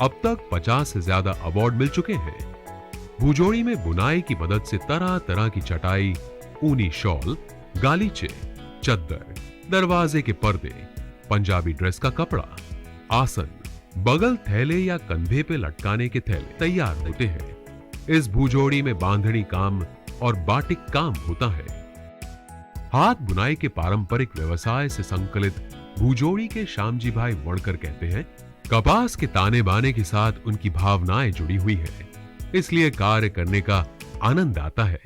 अब तक 50 से ज्यादा अवार्ड मिल चुके हैं। भुजोड़ी में बुनाई की मदद से तरह तरह की चटाई, ऊनी शॉल, गालीचे, चद्दर, दरवाजे के पर्दे, पंजाबी ड्रेस का कपड़ा, आसन, बगल थैले या कंधे पे लटकाने के थैले तैयार होते हैं। इस भुजोड़ी में बांधनी काम और बाटिक काम होता है। हाथ बुनाई के पारंपरिक व्यवसाय से संकलित भुजोड़ी के श्यामजी भाई वणकर कहते हैं, कपास के ताने बाने के साथ उनकी भावनाएं जुड़ी हुई है, इसलिए कार्य करने का आनंद आता है।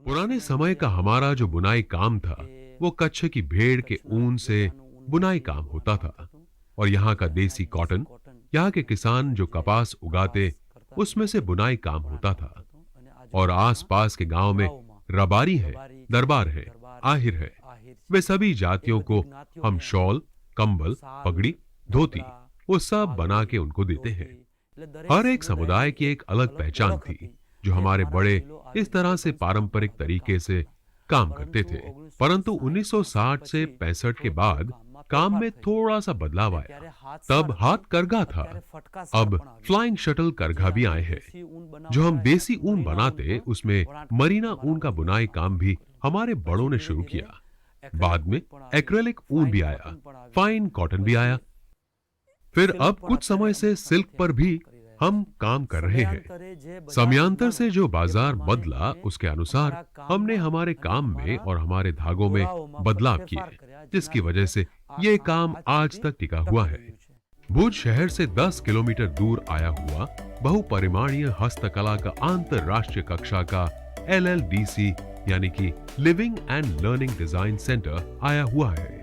पुराने समय का हमारा जो बुनाई काम था वो कच्छ की भेड़ के ऊन से बुनाई काम होता था और यहाँ का देसी कॉटन, यहाँ के किसान जो कपास उगाते उसमें से बुनाई काम होता था। और आसपास के गांव में रबारी है, दरबार है, आहिर है। वे सभी जातियों को हम शॉल, कंबल, पगड़ी, धोती वो सब बना के उनको देते हैं। हर एक समुदाय की एक अलग पहचान थी जो हमारे बड़े इस तरह से पारंपरिक तरीके से काम करते थे। परंतु 1960 से 65 के बाद काम में थोड़ा सा बदलाव आया। तब हाथ करघा था, अब फ्लाइंग शटल करघा भी आए हैं। जो हम देसी ऊन बनाते उसमें मरीना ऊन का बुनाई काम भी हमारे बड़ों ने शुरू किया। बाद में एक्रेलिक ऊन भी आया, फाइन कॉटन भी आया। फिर अब कुछ समय से सिल्क पर भी हम काम कर रहे हैं। समयांतर से जो बाजार बदला उसके अनुसार हमने हमारे काम में और हमारे धागों में बदलाव किए, जिसकी वजह से ये काम आज तक टिका हुआ है। भुज शहर से 10 किलोमीटर दूर आया हुआ बहुपरिमाणीय हस्तकला का अंतरराष्ट्रीय कक्षा का LLDC यानी कि living and learning design centre आया हुआ है।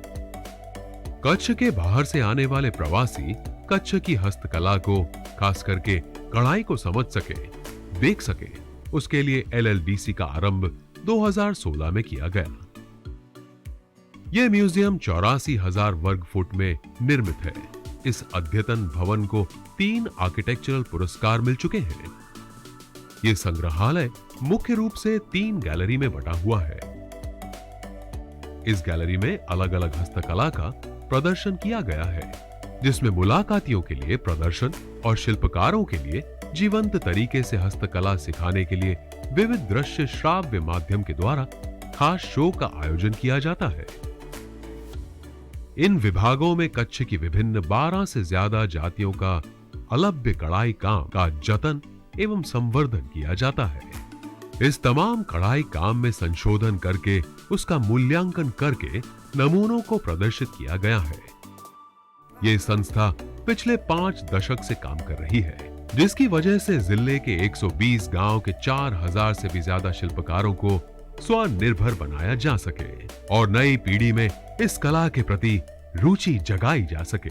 कच्छ के बाहर से आने वाले प्रवासी कच्छ की हस्तकला को, खास करके कढ़ाई को समझ सके, देख सके, उसके लिए LLDC का आरंभ 2016 में किया गया। यह म्यूजियम 84,000 वर्ग फुट में निर्मित है। इस अद्यतन भवन को 3 आर्किटेक्चरल पुरस्कार मिल चुके हैं। यह संग्रहालय मुख्य रूप से 3 गैलरी में बटा हुआ है। इस गैलरी में अलग अलग हस्तकला का प्रदर्शन किया गया है, जिसमें मुलाकातियों के लिए प्रदर्शन और शिल्पकारों के लिए जीवंत तरीके से हस्तकला सिखाने के लिए विविध दृश्य श्राव्य माध्यम के द्वारा खास शो का आयोजन किया जाता है। इन विभागों में कच्छ की विभिन्न 12 से ज्यादा जातियों का अलभ्य कढ़ाई काम का जतन एवं संवर्धन किया जाता है। इस तमाम कढ़ाई काम में संशोधन करके उसका मूल्यांकन करके नमूनों को प्रदर्शित किया गया है। ये संस्था पिछले 5 दशक से काम कर रही है, जिसकी वजह से जिले के 120 गांव के 4000 से भी ज्यादा शिल्पकारों को स्वनिर्भर बनाया जा सके और नई पीढ़ी में इस कला के प्रति रुचि जगाई जा सके।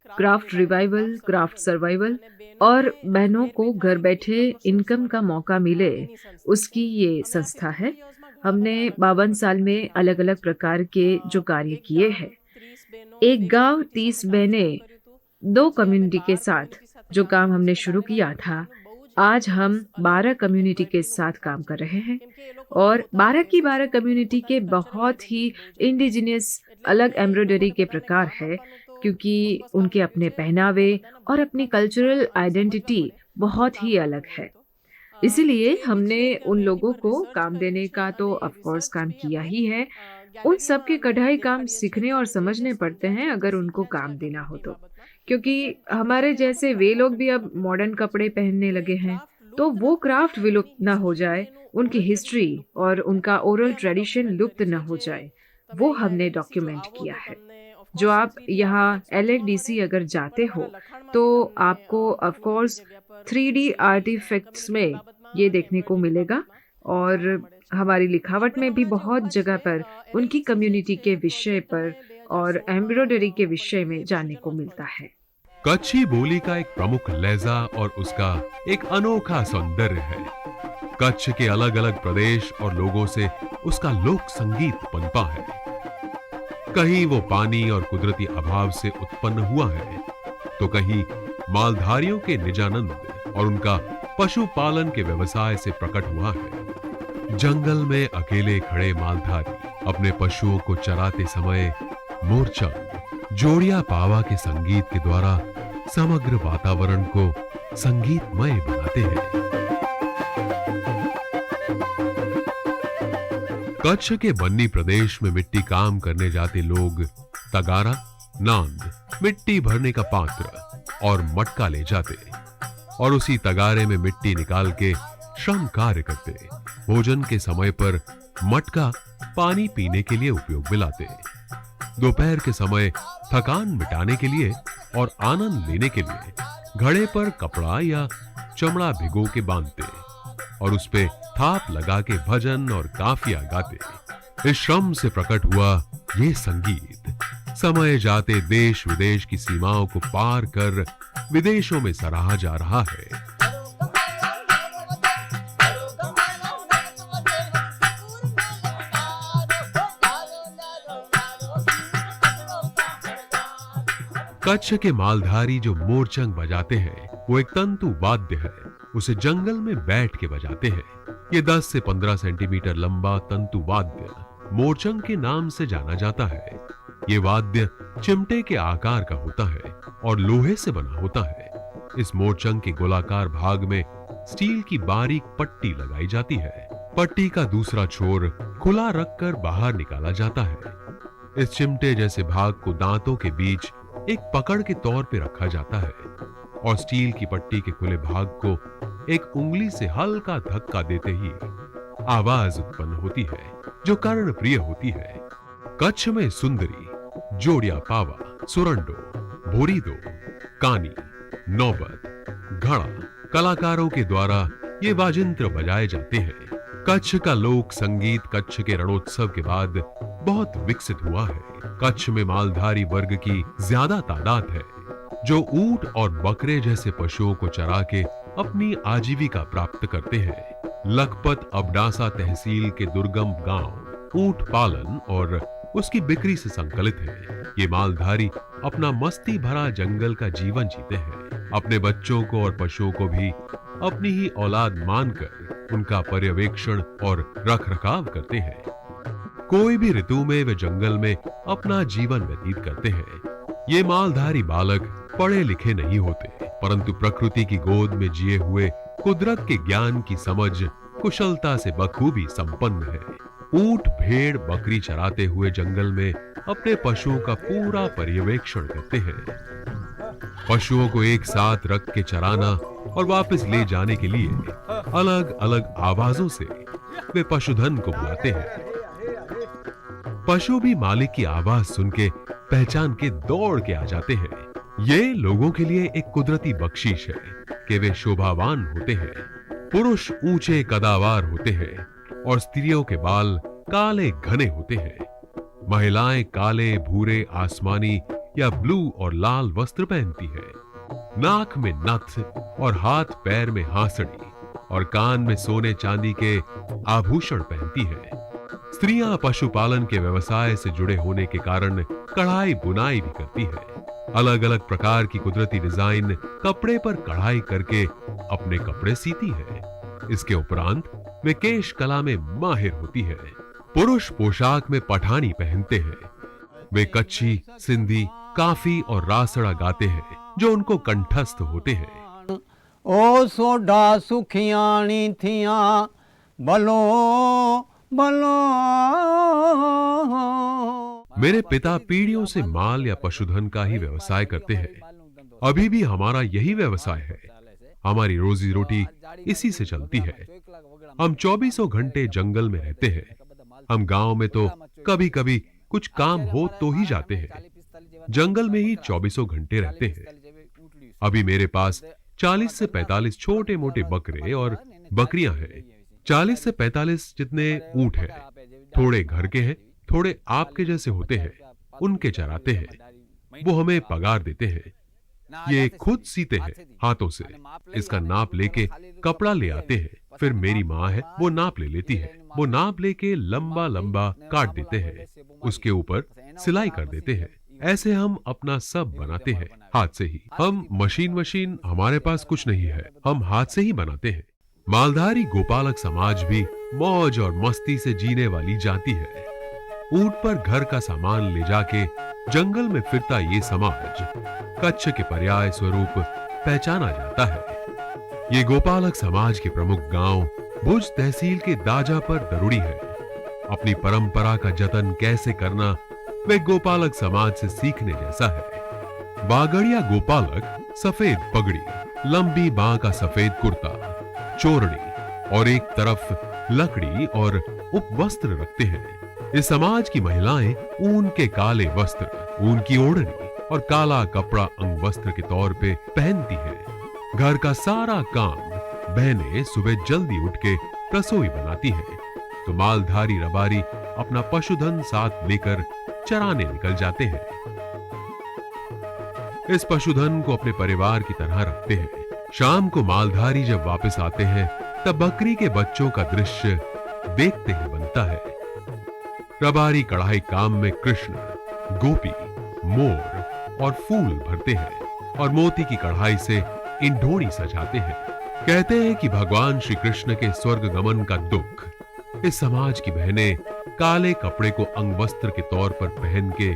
क्राफ्ट रिवाइवल, क्राफ्ट सर्वाइवल और बहनों को घर बैठे इनकम का मौका मिले, उसकी ये संस्था है। हमने 52 साल में अलग अलग प्रकार के जो कार्य किए हैं, एक गांव 30 बहनें 2 कम्युनिटी के साथ जो काम हमने शुरू किया था, आज हम 12 कम्युनिटी के साथ काम कर रहे हैं और 12 की 12 कम्युनिटी के बहुत ही इंडिजिनियस अलग एम्ब्रॉयडरी के प्रकार है, क्योंकि उनके अपने पहनावे और अपनी कल्चरल आइडेंटिटी बहुत ही अलग है। इसीलिए हमने उन लोगों को काम देने का तो ऑफ कोर्स काम किया ही है। उन सब के कढ़ाई काम सीखने और समझने पड़ते हैं अगर उनको काम देना हो तो, क्योंकि हमारे जैसे वे लोग भी अब मॉडर्न कपड़े पहनने लगे हैं, तो वो क्राफ्ट विलुप्त ना हो जाए, उनकी हिस्ट्री और उनका ओरल ट्रेडिशन लुप्त ना हो जाए, वो हमने डॉक्यूमेंट किया है। जो आप यहाँ LADC अगर जाते हो तो आपको ऑफ कोर्स 3D आर्टिफैक्ट्स में ये देखने को मिलेगा और हमारी लिखावट में भी बहुत जगह पर उनकी कम्युनिटी के विषय पर और एम्ब्रॉयडरी के विषय में जानने को मिलता है। कच्छी बोली का एक प्रमुख लहजा और उसका एक अनोखा सौंदर्य है। कच्छ के अलग अलग प्रदेश और लोगों से उसका लोक संगीत पनपा है। कहीं वो पानी और कुदरती अभाव से उत्पन्न हुआ है, तो कहीं मालधारियों के निजानंद और उनका पशुपालन के व्यवसाय से प्रकट हुआ है। जंगल में अकेले खड़े मालधारी अपने पशुओं को चराते समय मोरचंग, जोड़िया पावा के संगीत के द्वारा समग्र वातावरण को संगीतमय बनाते हैं। कच्छ के बन्नी प्रदेश में मिट्टी काम करने जाते लोग तगारा, नांद, मिट्टी भरने का पात्र और मटका ले जाते और उसी तगारे में मिट्टी निकाल के श्रम कार्य करते। भोजन के समय पर मटका पानी पीने के लिए उपयोग में लाते। दोपहर के समय थकान मिटाने के लिए और आनंद लेने के लिए घड़े पर कपड़ा या चमड़ा भिगो के बांधते और उस पे थाप लगा के भजन और काफिया गाते। इस श्रम से प्रकट हुआ ये संगीत समय जाते देश विदेश की सीमाओं को पार कर विदेशों में सराहा जा रहा है। कच्छ के मालधारी जो मोरचंग बजाते हैं वो एक तंतु वाद्य है। उसे जंगल में बैठ के बजाते हैं। ये 10 से 15 सेंटीमीटर लंबा तंतु वाद्य मोरचंग के नाम से जाना जाता है। ये वाद्य चिमटे के आकार का होता है और लोहे से बना होता है। इस मोरचंग के गोलाकार भाग में स्टील की बारीक पट्टी लगाई जाती है। पट्टी का दूसरा छोर खुला रखकर बाहर निकाला जाता है। इस चिमटे जैसे भाग को दांतों के बीच एक पकड़ के तौर पे रखा जाता है और स्टील की पट्टी के खुले भाग को एक उंगली से हल्का धक्का देते ही आवाज उत्पन्न होती है जो कर्ण प्रिय होती है। कच्छ में सुंदरी, जोड़िया पावा, सुरंडो, भोरीदो, कानी, नौबत, घड़ा कलाकारों के द्वारा ये वाजिंत्र बजाए जाते हैं। कच्छ का लोक संगीत कच्छ के रणोत्सव के बाद बहुत विकसित हुआ है। कच्छ में मालधारी वर्ग की ज्यादा तादाद है जो ऊंट और बकरे जैसे पशुओं को चरा के अपनी आजीविका प्राप्त करते हैं। लखपत अबडासा तहसील के दुर्गम गांव ऊंट पालन और उसकी बिक्री से संकलित है। ये मालधारी अपना मस्ती भरा जंगल का जीवन जीते हैं। अपने बच्चों को और पशुओं को भी अपनी ही औलाद मानकर उनका पर्यवेक्षण और रखरखाव करते हैं। कोई भी ऋतु में वे जंगल में अपना जीवन व्यतीत करते हैं। ये मालधारी बालक पढ़े लिखे नहीं होते, परंतु प्रकृति की गोद में जिए हुए कुदरत के ज्ञान की समझ कुशलता से बखूबी संपन्न है। ऊंट, भेड़, बकरी चराते हुए जंगल में अपने पशुओं का पूरा पर्यवेक्षण करते हैं। पशुओं को एक साथ रख के चराना और वापस ले जाने के लिए अलग अलग आवाजों से वे पशुधन को बुलाते हैं। पशु भी मालिक की आवाज सुन के पहचान के दौड़ के आ जाते हैं। ये लोगों के लिए एक कुदरती बख्शीश है कि वे शोभावान होते हैं। पुरुष ऊंचे कदावार होते हैं और स्त्रियों के बाल काले घने होते हैं। महिलाएं काले, भूरे, आसमानी या ब्लू और लाल वस्त्र पहनती है। नाक में नथ और हाथ पैर में हांसड़ी और कान में सोने चांदी के आभूषण पहनती है। स्त्रियां पशुपालन के व्यवसाय से जुड़े होने के कारण कढ़ाई बुनाई भी करती है। अलग अलग प्रकार की कुदरती डिजाइन कपड़े पर कढ़ाई करके अपने कपड़े सीती है। इसके उपरांत वे केश कला में माहिर होती है। पुरुष पोशाक में पठानी पहनते हैं। वे कच्छी, सिंधी, काफी और रासड़ा गाते हैं जो उनको कंठस्थ होते हैं। ओ सोडा सुखियाणी थिया बलो बलो। मेरे पिता पीढ़ियों से माल या पशुधन का ही व्यवसाय करते हैं। अभी भी हमारा यही व्यवसाय है। हमारी रोजी रोटी इसी से चलती है। हम 24 घंटे जंगल में रहते हैं। हम गांव में तो कभी कभी कुछ काम हो तो ही जाते हैं। जंगल में ही 24 घंटे रहते हैं। अभी मेरे पास 40 से 45 छोटे मोटे बकरे और बकरियां हैं। 40 से 45 जितने ऊंट हैं। थोड़े घर के हैं, थोड़े आपके जैसे होते हैं। उनके चराते हैं। वो हमें पगार देते हैं। ये खुद सीते हैं हाथों से। इसका नाप लेके कपड़ा ले आते हैं। फिर मेरी माँ है, वो नाप ले लेती है। वो नाप लेके लंबा लंबा काट देते हैं। उसके ऊपर सिलाई कर देते हैं। ऐसे हम अपना सब बनाते हैं हाथ से ही। हम मशीन हमारे पास कुछ नहीं है। हम हाथ से ही बनाते हैं। मालधारी गोपालक समाज भी मौज और मस्ती से जीने वाली जाति है। ऊंट पर घर का सामान ले जाके जंगल में फिरता ये समाज कच्छ के पर्याय स्वरूप पहचाना जाता है। ये गोपालक समाज के प्रमुख गांव भुज तहसील के दाजा पर दरुड़ी है। अपनी परंपरा का जतन कैसे करना वे गोपालक समाज से सीखने जैसा है। बागड़िया गोपालक सफेद पगड़ी, लंबी बांह का सफेद कुर्ता, चोरनी और एक तरफ लकड़ी और उपवस्त्र रखते हैं। इस समाज की महिलाएं ऊन के काले वस्त्र, ऊन की ओढ़नी और काला कपड़ा अंगवस्त्र के तौर पे पहनती हैं। घर का सारा काम बहनें सुबह जल्दी उठ के रसोई बनाती हैं, तो मालधारी रबारी अपना पशुधन साथ लेकर चराने निकल जाते हैं। इस पशुधन को अपने परिवार की तरह रखते हैं। शाम को मालधारी जब वापस आते हैं तब बकरी के बच्चों का दृश्य देखते ही बनता है। रबारी कढ़ाई काम में कृष्ण, गोपी, मोर और फूल भरते हैं और मोती की कढ़ाई से इंढोणी सजाते हैं। कहते हैं कि भगवान श्री कृष्ण के स्वर्ग गमन का दुख इस समाज की बहनें काले कपड़े को अंगवस्त्र के तौर पर पहन के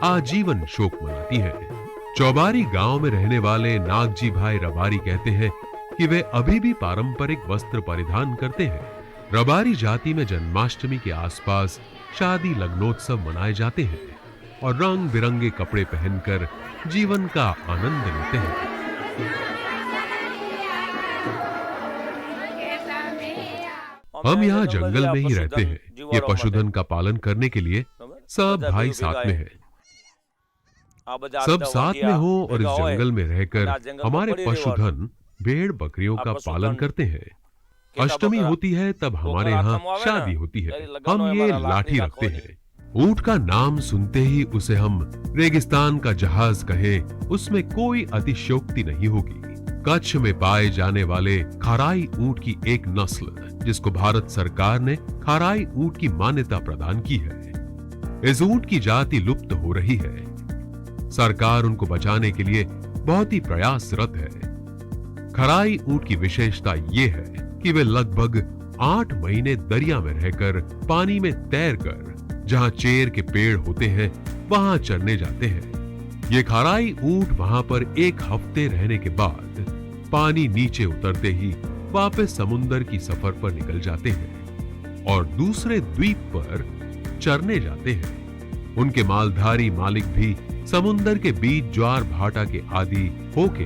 आजीवन शोक मनाती हैं। चौबारी गांव में रहने वाले नागजी भाई रबारी कहते हैं कि वे अभी भी पारंपरिक वस्त्र परिधान करते हैं। रबारी जाति में जन्माष्टमी के आसपास शादी लग्नोत्सव मनाए जाते हैं और रंग बिरंगे कपड़े पहनकर जीवन का आनंद लेते हैं। हम यहाँ जंगल में ही रहते हैं। ये पशुधन का पालन करने के लिए सब भाई साथ में हैं। सब साथ में हो और इस जंगल में रहकर हमारे पशुधन भेड़ बकरियों का पालन करते हैं। अष्टमी होती है तब हमारे यहाँ शादी होती है। हम ये लाठी रखते हैं। ऊंट का नाम सुनते ही उसे हम रेगिस्तान का जहाज कहें, उसमें कोई अतिशयोक्ति नहीं होगी। कच्छ में पाए जाने वाले खाराई ऊंट की एक नस्ल जिसको भारत सरकार ने खाराई ऊंट की मान्यता प्रदान की है। इस ऊंट की जाति लुप्त हो रही है। सरकार उनको बचाने के लिए बहुत ही प्रयासरत है। खराई ऊंट की विशेषता ये है कि वे लगभग 8 महीने दरिया में रहकर पानी में तैरकर जहां चेर के पेड़ होते हैं वहां चरने जाते हैं। ये खाराई ऊंट वहां पर 1 हफ्ते रहने के बाद पानी नीचे उतरते ही वापस समुद्र की सफर पर निकल जाते हैं और दूसरे द्वीप पर चरने जाते हैं। उनके मालधारी मालिक भी समुद्र के बीच ज्वार भाटा के आदि होके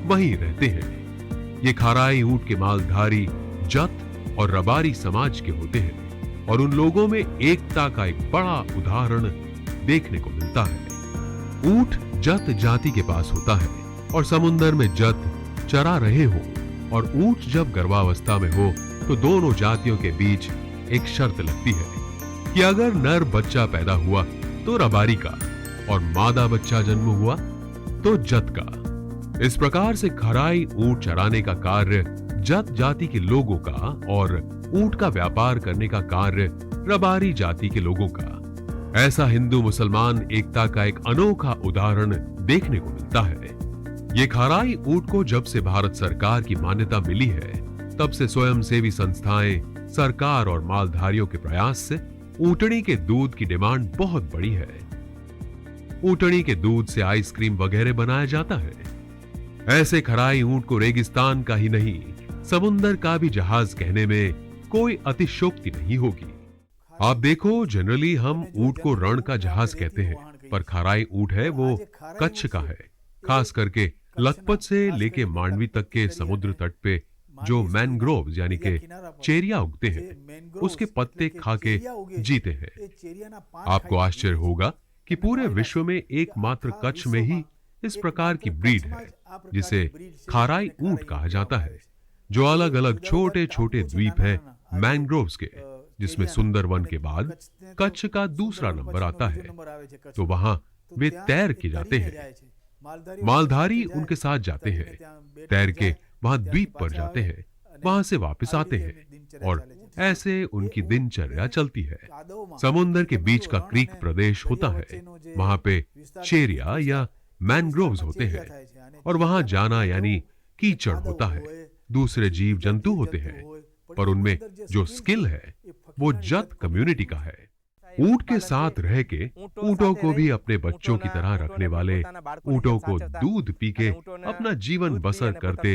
वहीं रहते हैं। ये खाराई ऊंट के मालधारी जत और रबारी समाज के होते हैं। और उन लोगों में एकता का एक बड़ा उदाहरण देखने को मिलता है। ऊंट जत जाति के पास होता है और समुंदर में जत चरा रहे हो और ऊंट जब गर्भावस्था में हो तो दोनों जातियों के बीच एक शर्त लगती है कि अगर नर बच्चा पैदा हुआ तो रबारी का और मादा बच्चा जन्म हुआ तो जत का। इस प्रकार से खराई ऊंट चराने का कार्य जत जाति के लोगों का और ऊंट का व्यापार करने का कार्य रबारी जाति के लोगों का। ऐसा हिंदू मुसलमान एकता का एक अनोखा उदाहरण देखने को मिलता है। ये खराई ऊंट को जब से भारत सरकार की मान्यता मिली है तब से स्वयंसेवी संस्थाएं, सरकार और मालधारियों के प्रयास से ऊंटनी के दूध की डिमांड बहुत बड़ी है। ऊंटनी के दूध से आइसक्रीम वगैरह बनाया जाता है। ऐसे खराई ऊंट को रेगिस्तान का ही नहीं समुंदर का भी जहाज कहने में कोई अतिशयोक्ति नहीं होगी। आप देखो, जनरली हम ऊंट को रण का जहाज कहते हैं, पर खराई ऊंट है वो कच्छ का है। खास करके लखपत से लेके मांडवी तक के समुद्र तट पे जो मैनग्रोव्स यानी के चेरिया उगते हैं उसके पत्ते खा के जीते हैं। आपको आश्चर्य होगा कि पूरे विश्व में एकमात्र कच्छ में ही इस प्रकार की ब्रीड है जिसे खाराई ऊंट कहा जाता है, जो अलग अलग छोटे छोटे द्वीप हैं मैनग्रोव्स के, जिसमें सुंदरवन के बाद कच्छ का दूसरा नंबर आता है। तो वहां वे तैर के जाते हैं। मालधारी उनके साथ जाते हैं, तैर के वहां द्वीप पर जाते हैं, वहां से वापस आते हैं और ऐसे उनकी दिनचर्या चलती है। समुद्र के बीच का क्रीक प्रदेश होता है, वहां पे चेरिया या मैनग्रोव्स होते हैं और वहां जाना यानी कीचड़ होता है। दूसरे जीव जंतु होते हैं, पर उनमें जो स्किल है वो जत कम्युनिटी का है। ऊंट के साथ रह के ऊंटों को भी अपने बच्चों की तरह रखने वाले, ऊंटों को दूध पी के अपना जीवन बसर करते,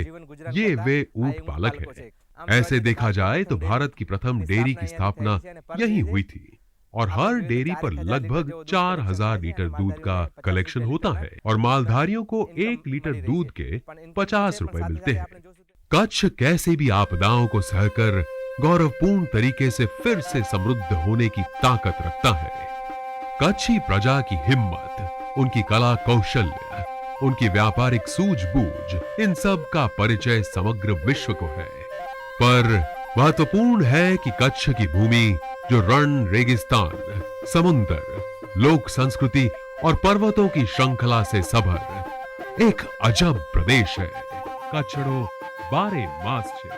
ये वे ऊंट पालक हैं। ऐसे देखा जाए तो भारत की प्रथम डेयरी की स्थापना यहीं हुई थी और हर डेयरी पर लगभग 4000 लीटर दूध का कलेक्शन होता है और मालधारियों को 1 लीटर दूध के 50 रुपए मिलते हैं। कच्छ कैसे भी आपदाओं को सहकर गौरवपूर्ण तरीके से फिर से समृद्ध होने की ताकत रखता है। कच्छी प्रजा की हिम्मत, उनकी कला कौशल्य, उनकी व्यापारिक सूझबूझ, इन सब का परिचय समग्र विश्व को है। पर महत्वपूर्ण है कि कच्छ की भूमि जो रण, रेगिस्तान, समुंदर, लोक संस्कृति और पर्वतों की श्रृंखला से सभर एक अजब प्रदेश है। कच्छड़ो बारे मास छे।